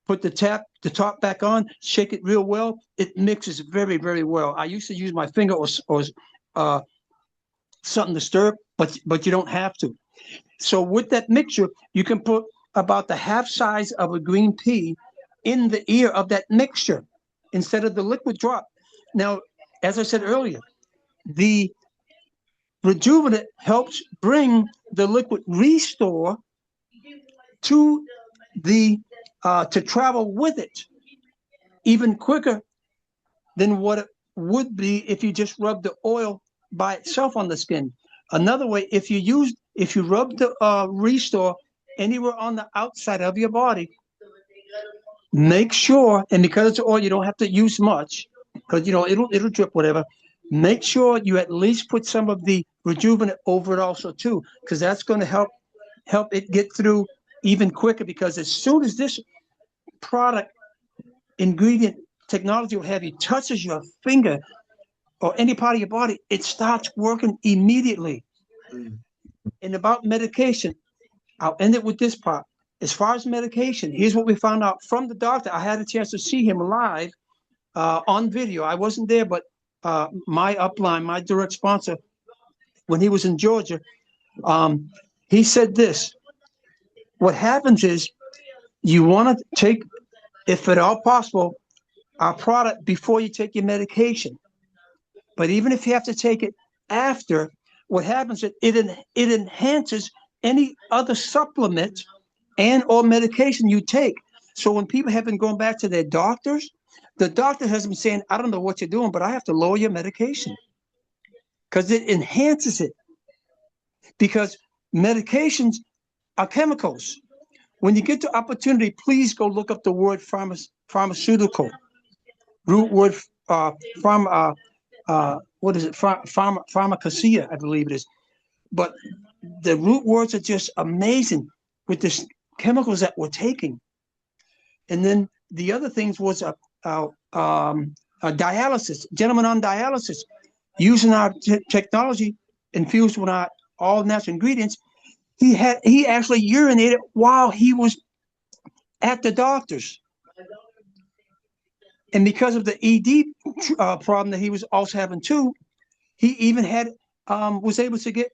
Put the top back on, shake it real well. It mixes very, very well. I used to use my finger or something to stir, but you don't have to. So with that mixture, you can put about the half size of a green pea in the ear of that mixture instead of the liquid drop. Now, as I said earlier, the Rejuvenate helps bring the liquid restore to to travel with it even quicker than what it would be if you just rub the oil by itself on the skin. Another way, if you rub the restore anywhere on the outside of your body, make sure, and because it's oil, you don't have to use much, because it'll drip whatever. Make sure you at least put some of the Rejuvenate over it also too, because that's going to help it get through even quicker. Because as soon as this product ingredient technology will have you touches your finger or any part of your body, it starts working immediately. And about medication, I'll end it with this part. As far as medication, here's what we found out from the doctor. I had a chance to see him live on video. I wasn't there, but my upline, my direct sponsor, when he was in Georgia, he said this: what happens is you want to take, if at all possible, our product before you take your medication. But even if you have to take it after, what happens is it enhances any other supplement and or medication you take. So when people have been going back to their doctors, the doctor has been saying, I don't know what you're doing, but I have to lower your medication because it enhances it. Because medications are chemicals. When you get the opportunity, please go look up the word pharmaceutical. Root word what is it? Pharmacacia, I believe it is. But the root words are just amazing with the chemicals that we're taking. And then the other things was dialysis, gentleman on dialysis, using our technology infused with our all natural ingredients. He actually urinated while he was at the doctor's. And because of the ED problem that he was also having too, he even had was able to get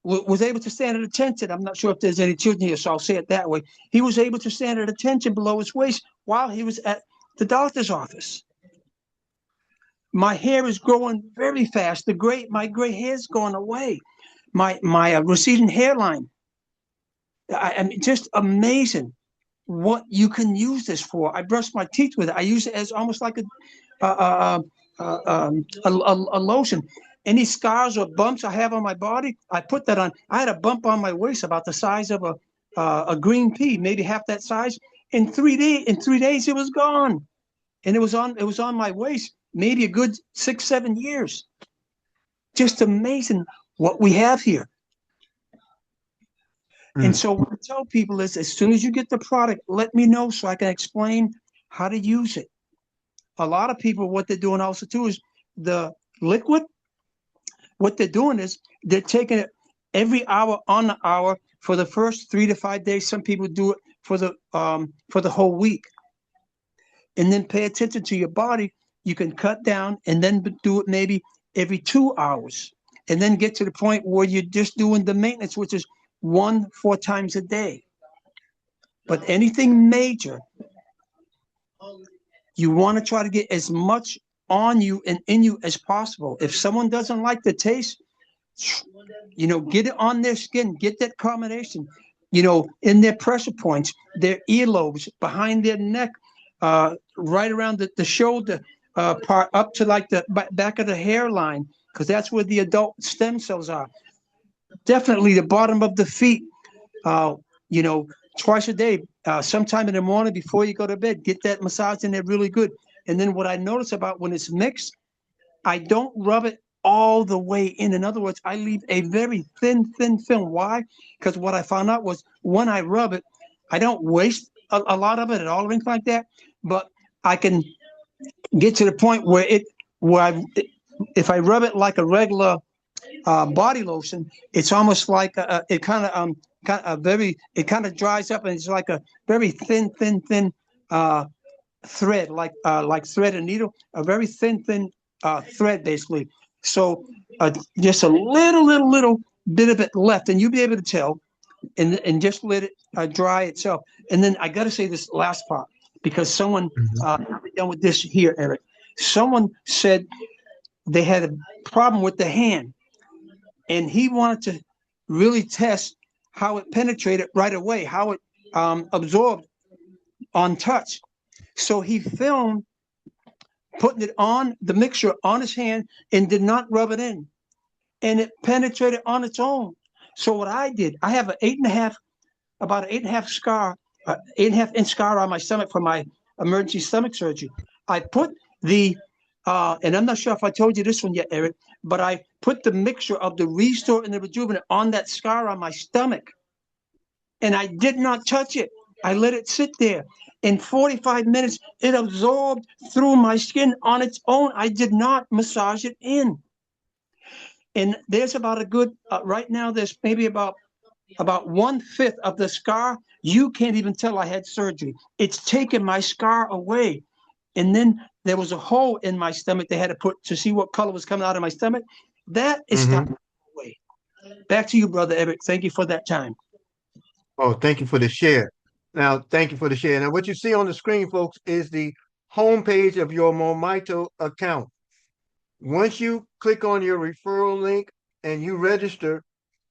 was able to stand at attention. I'm not sure if there's any children here, so I'll say it that way. He was able to stand at attention below his waist while he was at the doctor's office. My hair is growing very fast. My gray hair is going away. My receding hairline. I mean, just amazing what you can use this for. I brush my teeth with it. I use it as almost like a lotion. Any scars or bumps I have on my body, I put that on. I had a bump on my waist about the size of a green pea, maybe half that size. In 3 days, it was gone, and it was on my waist, maybe a good 6-7 years. Just amazing what we have here. And so what I tell people is, as soon as you get the product, let me know so I can explain how to use it. A lot of people, what they're doing also too is the liquid. What they're doing is they're taking it every hour on the hour for the first 3 to 5 days. Some people do it for the whole week. And then pay attention to your body. You can cut down and then do it maybe every 2 hours. And then get to the point where you're just doing the maintenance, which is 4 times a day. But anything major, you want to try to get as much on you and in you as possible. If someone doesn't like the taste, get it on their skin, get that combination, in their pressure points, their earlobes, behind their neck, right around the shoulder part, up to like the back of the hairline, because that's where the adult stem cells are. Definitely the bottom of the feet, twice a day, sometime in the morning before you go to bed, get that massage in there really good. And then what I notice about when it's mixed, I don't rub it all the way in. In other words, I leave a very thin film. Why? Because what I found out was when I rub it, I don't waste a lot of it at all or anything like that, but I can get to the point where if I rub it like a regular body lotion, it's almost like it kind of dries up, and it's like a very thin thread, like thread and needle, a very thin thread basically. So just a little bit of it left, and you'll be able to tell, and just let it dry itself. And then I got to say this last part, because someone I'm done with this here, Eric. Someone said they had a problem with the hand, and he wanted to really test how it penetrated right away, how it absorbed on touch. So he filmed putting it on the mixture on his hand and did not rub it in, and it penetrated on its own. So what I did, I have about an 8.5 scar, 8.5-inch scar on my stomach from my emergency stomach surgery. I put and I'm not sure if I told you this one yet, Eric, but I put the mixture of the Restore and the Rejuvenate on that scar on my stomach, and I did not touch it. I let it sit there. In 45 minutes, it absorbed through my skin on its own. I did not massage it in. And there's about a good, right now, there's maybe about 1/5 of the scar. You can't even tell I had surgery. It's taken my scar away. And then there was a hole in my stomach they had to put to see what color was coming out of my stomach. That is stopped away. Back to you, Brother Eric. Thank you for that time. Oh, thank you for the share. Now, thank you for the share. Now, what you see on the screen, folks, is the homepage of your MoreMito account. Once you click on your referral link and you register,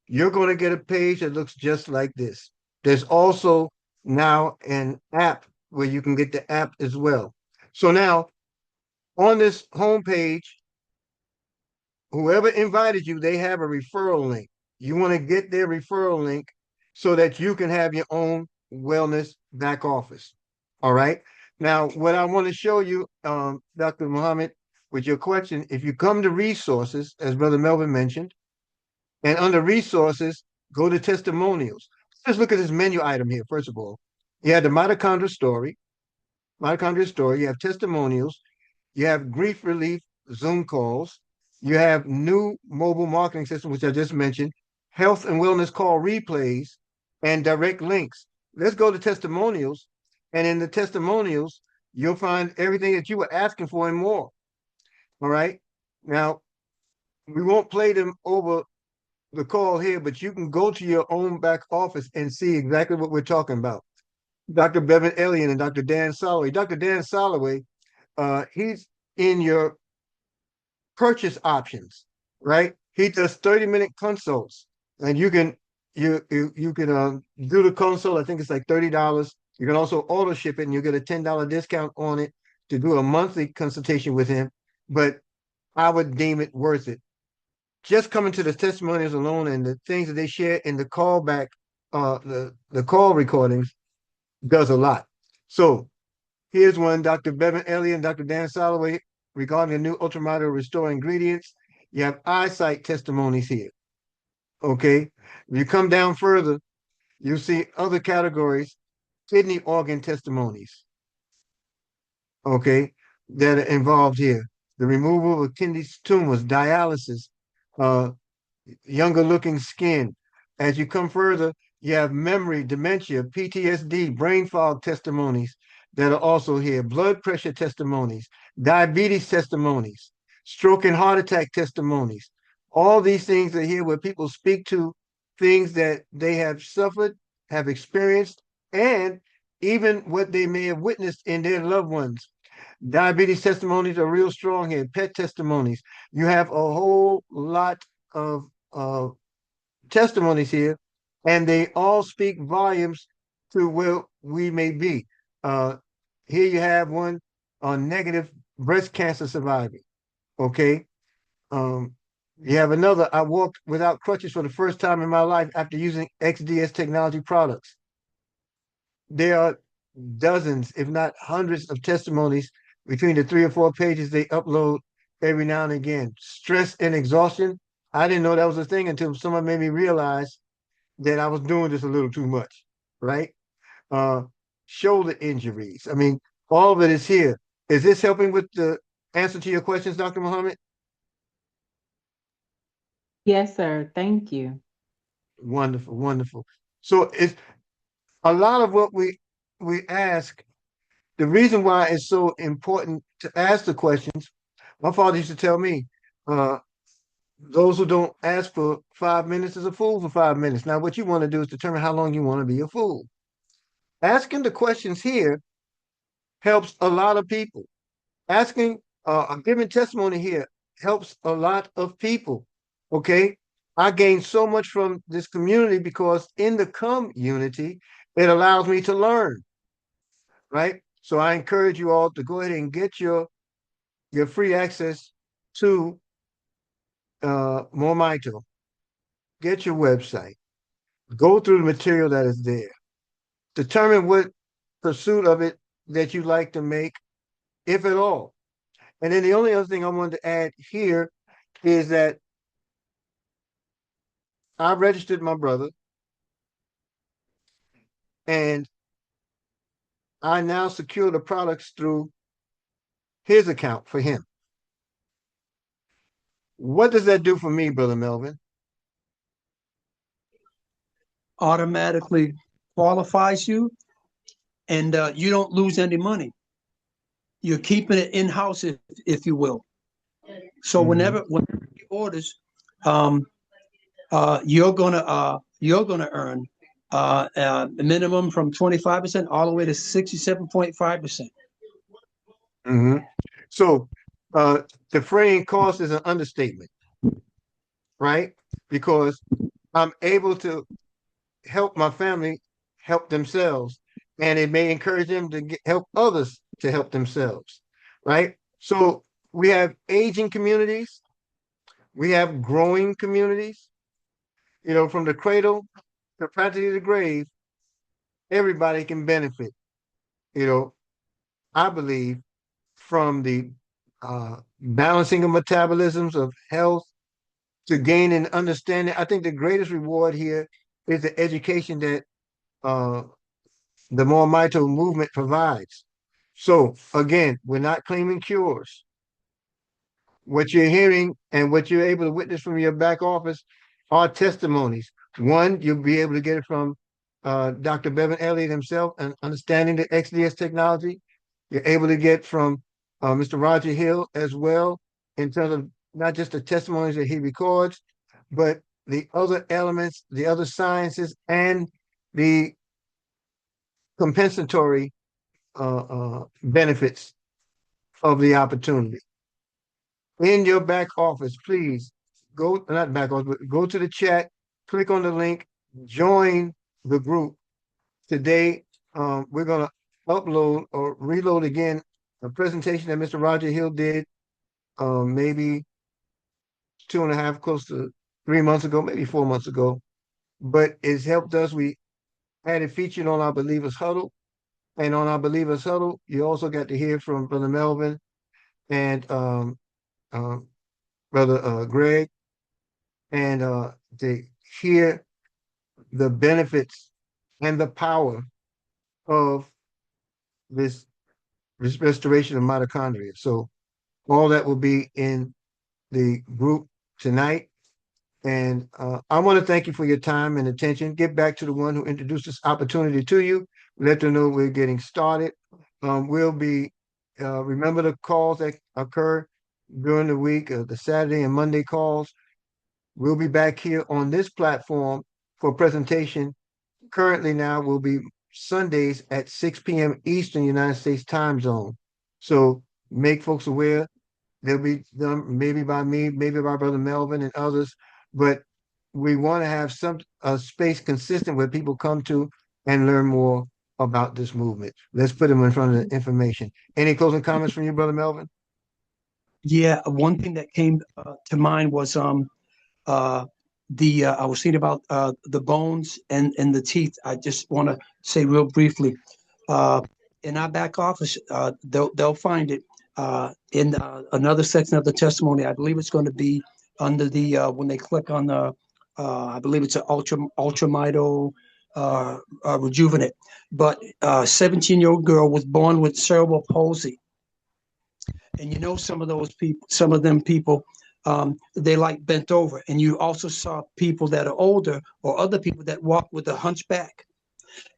you're going to get a page that looks just like this. There's also now an app where you can get the app as well. So now, on this homepage, whoever invited you, they have a referral link. You want to get their referral link so that you can have your own wellness back office. All right. Now, what I want to show you, Dr. Muhammad, with your question, if you come to resources, as Brother Melvin mentioned, and under resources, go to testimonials. Let's look at this menu item here, first of all. You have the mitochondria story, you have testimonials, you have grief relief Zoom calls, you have new mobile marketing system, which I just mentioned, health and wellness call replays, and direct links. Let's go to testimonials. And in the testimonials, you'll find everything that you were asking for and more. All right. Now, we won't play them over the call here, but you can go to your own back office and see exactly what we're talking about. Dr. Bevan Elliott and Dr. Dan Soloway. Dr. Dan Soloway, he's in your purchase options, right? He does 30-minute consults, and you can do the consult. I think it's like $30. You can also auto ship it, and you get a $10 discount on it to do a monthly consultation with him. But I would deem it worth it. Just coming to the testimonials alone and the things that they share in the callback, the call recordings does a lot. So here's one, Dr. Bevan Elliott and Dr. Dan Soloway regarding the new UltraMito Restore ingredients. You have eyesight testimonies here. Okay. If you come down further, you see other categories, kidney organ testimonies. Okay, that are involved here. The removal of kidney tumors, dialysis, younger looking skin. As you come further, you have memory, dementia, PTSD, brain fog testimonies that are also here, blood pressure testimonies, diabetes testimonies, stroke and heart attack testimonies. All these things are here where people speak to things that they have suffered, have experienced, and even what they may have witnessed in their loved ones. Diabetes testimonies are real strong here, pet testimonies. You have a whole lot of testimonies here, and they all speak volumes to where we may be. Here you have one on negative breast cancer surviving. Okay. You have another. I walked without crutches for the first time in my life after using XDS technology products. There are dozens, if not hundreds, of testimonies between the 3 or 4 pages they upload every now and again. Stress and exhaustion. I didn't know that was a thing until someone made me realize that I was doing this a little too much, right? Shoulder injuries. I mean, all of it is here. Is this helping with the answer to your questions, Dr. Muhammad? Yes, sir. Thank you. Wonderful, wonderful. So it's a lot of what we ask. The reason why it's so important to ask the questions, my father used to tell me, those who don't ask for 5 minutes is a fool for 5 minutes. Now, what you want to do is determine how long you want to be a fool. Asking the questions here helps a lot of people. Asking, giving testimony here helps a lot of people. Okay. I gained so much from this community because in the community, it allows me to learn. Right. So I encourage you all to go ahead and get your free access to MoreMito. Get your website. Go through the material that is there. Determine what pursuit of it that you like to make, if at all. And then the only other thing I wanted to add here is that I registered my brother, and I now secure the products through his account for him. What does that do for me, Brother Melvin? Automatically qualifies you, and you don't lose any money. You're keeping it in-house, if you will. So whenever he orders, you're gonna earn a minimum from 25% all the way to 67.5%. So defraying cost is an understatement, right? Because I'm able to help my family help themselves, and it may encourage them to help others to help themselves, right? So we have aging communities, we have growing communities, you know, from the cradle to practically the grave, everybody can benefit, you know. I believe, from the balancing of metabolisms of health to gaining understanding. I think the greatest reward here is the education that uh, the MoreMito movement provides. So again, we're not claiming cures. What you're hearing and what you're able to witness from your back office are testimonies. One, you'll be able to get it from Dr. Bevan Elliott himself and understanding the XDS technology. You're able to get from Mr. Roger Hill as well, in terms of not just the testimonies that he records, but the other elements, the other sciences, and the compensatory benefits of the opportunity. In your back office, please go, not back office, but go to the chat, click on the link, join the group. Today, we're going to upload or reload again a presentation that Mr. Roger Hill did maybe 2.5, close to 3 months ago, maybe 4 months ago. But it's helped us. We had it featured on our Believers Huddle. And on our Believers Huddle, you also got to hear from Brother Melvin and Brother Greg, and to hear the benefits and the power of this restoration of mitochondria. So all that will be in the group tonight. And I want to thank you for your time and attention. Get back to the one who introduced this opportunity to you. Let them know we're getting started. We'll be, remember the calls that occur during the week, the Saturday and Monday calls. We'll be back here on this platform for presentation. Currently now will be Sundays at 6 p.m. Eastern United States time zone. So make folks aware. They'll be done maybe by me, maybe by Brother Melvin and others, but we want to have some space consistent where people come to and learn more about this movement. Let's put them in front of the information. Any closing comments from you, Brother Melvin? Yeah, one thing that came to mind was I was thinking about the bones and the teeth. I just want to say real briefly, in our back office, they'll find it in another section of the testimony. I believe it's going to be under the when they click on the I believe it's an MoreMito Rejuvenate. But 17-year-old girl was born with cerebral palsy. And you know, some of them people, they like bent over. And you also saw people that are older or other people that walk with a hunchback.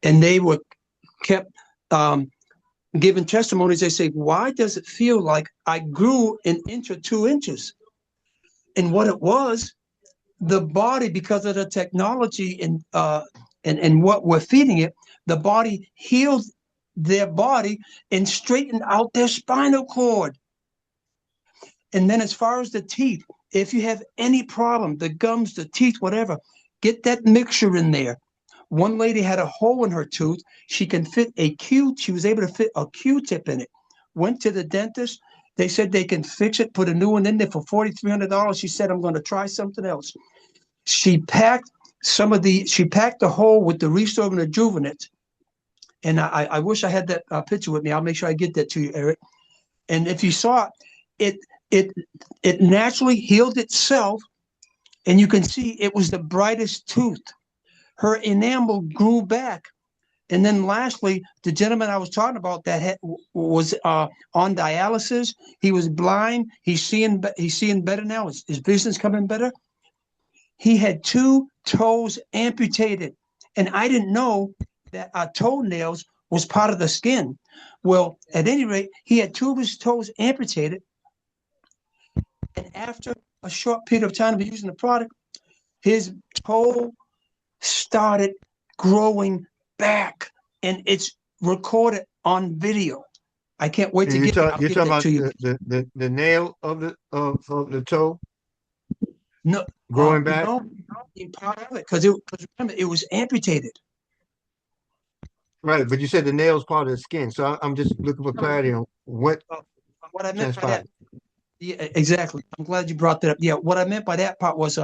And they were kept giving testimonies. They say, why does it feel like I grew an inch or 2 inches? And what it was, the body, because of the technology and what we're feeding it, the body healed their body and straightened out their spinal cord. And then as far as the teeth, if you have any problem, the gums, the teeth, whatever, get that mixture in there. One lady had a hole in her tooth. She was able to fit a Q-tip in it. Went to the dentist. They said they can fix it, put a new one in there for $4,300. She said, I'm going to try something else. She packed the hole with the Restore and Rejuvenate. And I wish I had that picture with me. I'll make sure I get that to you, Eric. And if you saw it, it naturally healed itself, and you can see it was the brightest tooth. Her enamel grew back. And then lastly, the gentleman I was talking about that was on dialysis. He was blind. He's seeing better now. His vision's coming better. He had 2 toes amputated, and I didn't know that our toenails was part of the skin. Well, at any rate, he had 2 of his toes amputated. And after a short period of time of using the product, his toe started growing back, and it's recorded on video. I can't wait to get it. You're talking about the nail of the toe? No, growing back? No, part of it, because remember, it was amputated. Right, but you said the nail's part of the skin, so I'm just looking for clarity on what I meant by that. Yeah, exactly. I'm glad you brought that up. Yeah, what I meant by that part was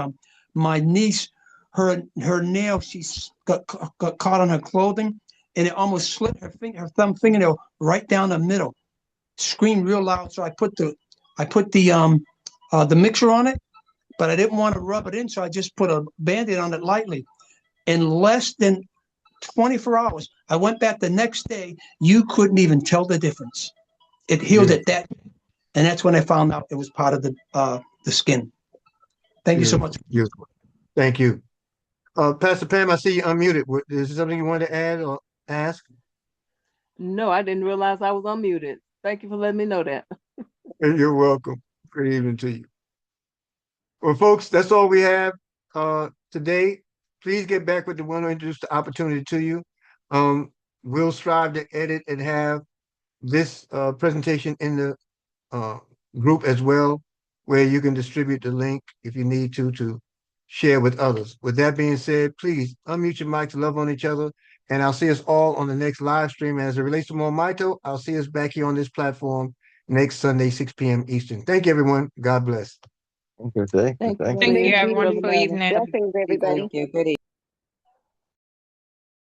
my niece, her nail, she got caught on her clothing, and it almost slit her thumb fingernail right down the middle. screamed real loud. So I put the mixer on it, but I didn't want to rub it in. So I just put a Band-Aid on it lightly. In less than 24 hours, I went back the next day. You couldn't even tell the difference. It healed it and that's when I found out it was part of the skin. Thank you so much. Beautiful. Thank you. Pastor Pam, I see you unmuted. Is there something you want to add or ask? No, I didn't realize I was unmuted. Thank you for letting me know that. You're welcome. Good evening to you. Well, folks, that's all we have today. Please get back with the one who introduced the opportunity to you. We'll strive to edit and have this presentation in the group as well, where you can distribute the link if you need to share with others. With that being said, please unmute your mic to love on each other, and I'll see us all on the next live stream. As it relates to MoreMito, I'll see us back here on this platform next Sunday, 6 p.m. Eastern. Thank you, everyone. God bless. Thank you, have a wonderful evening. Blessings, everybody. Thank you. Good evening.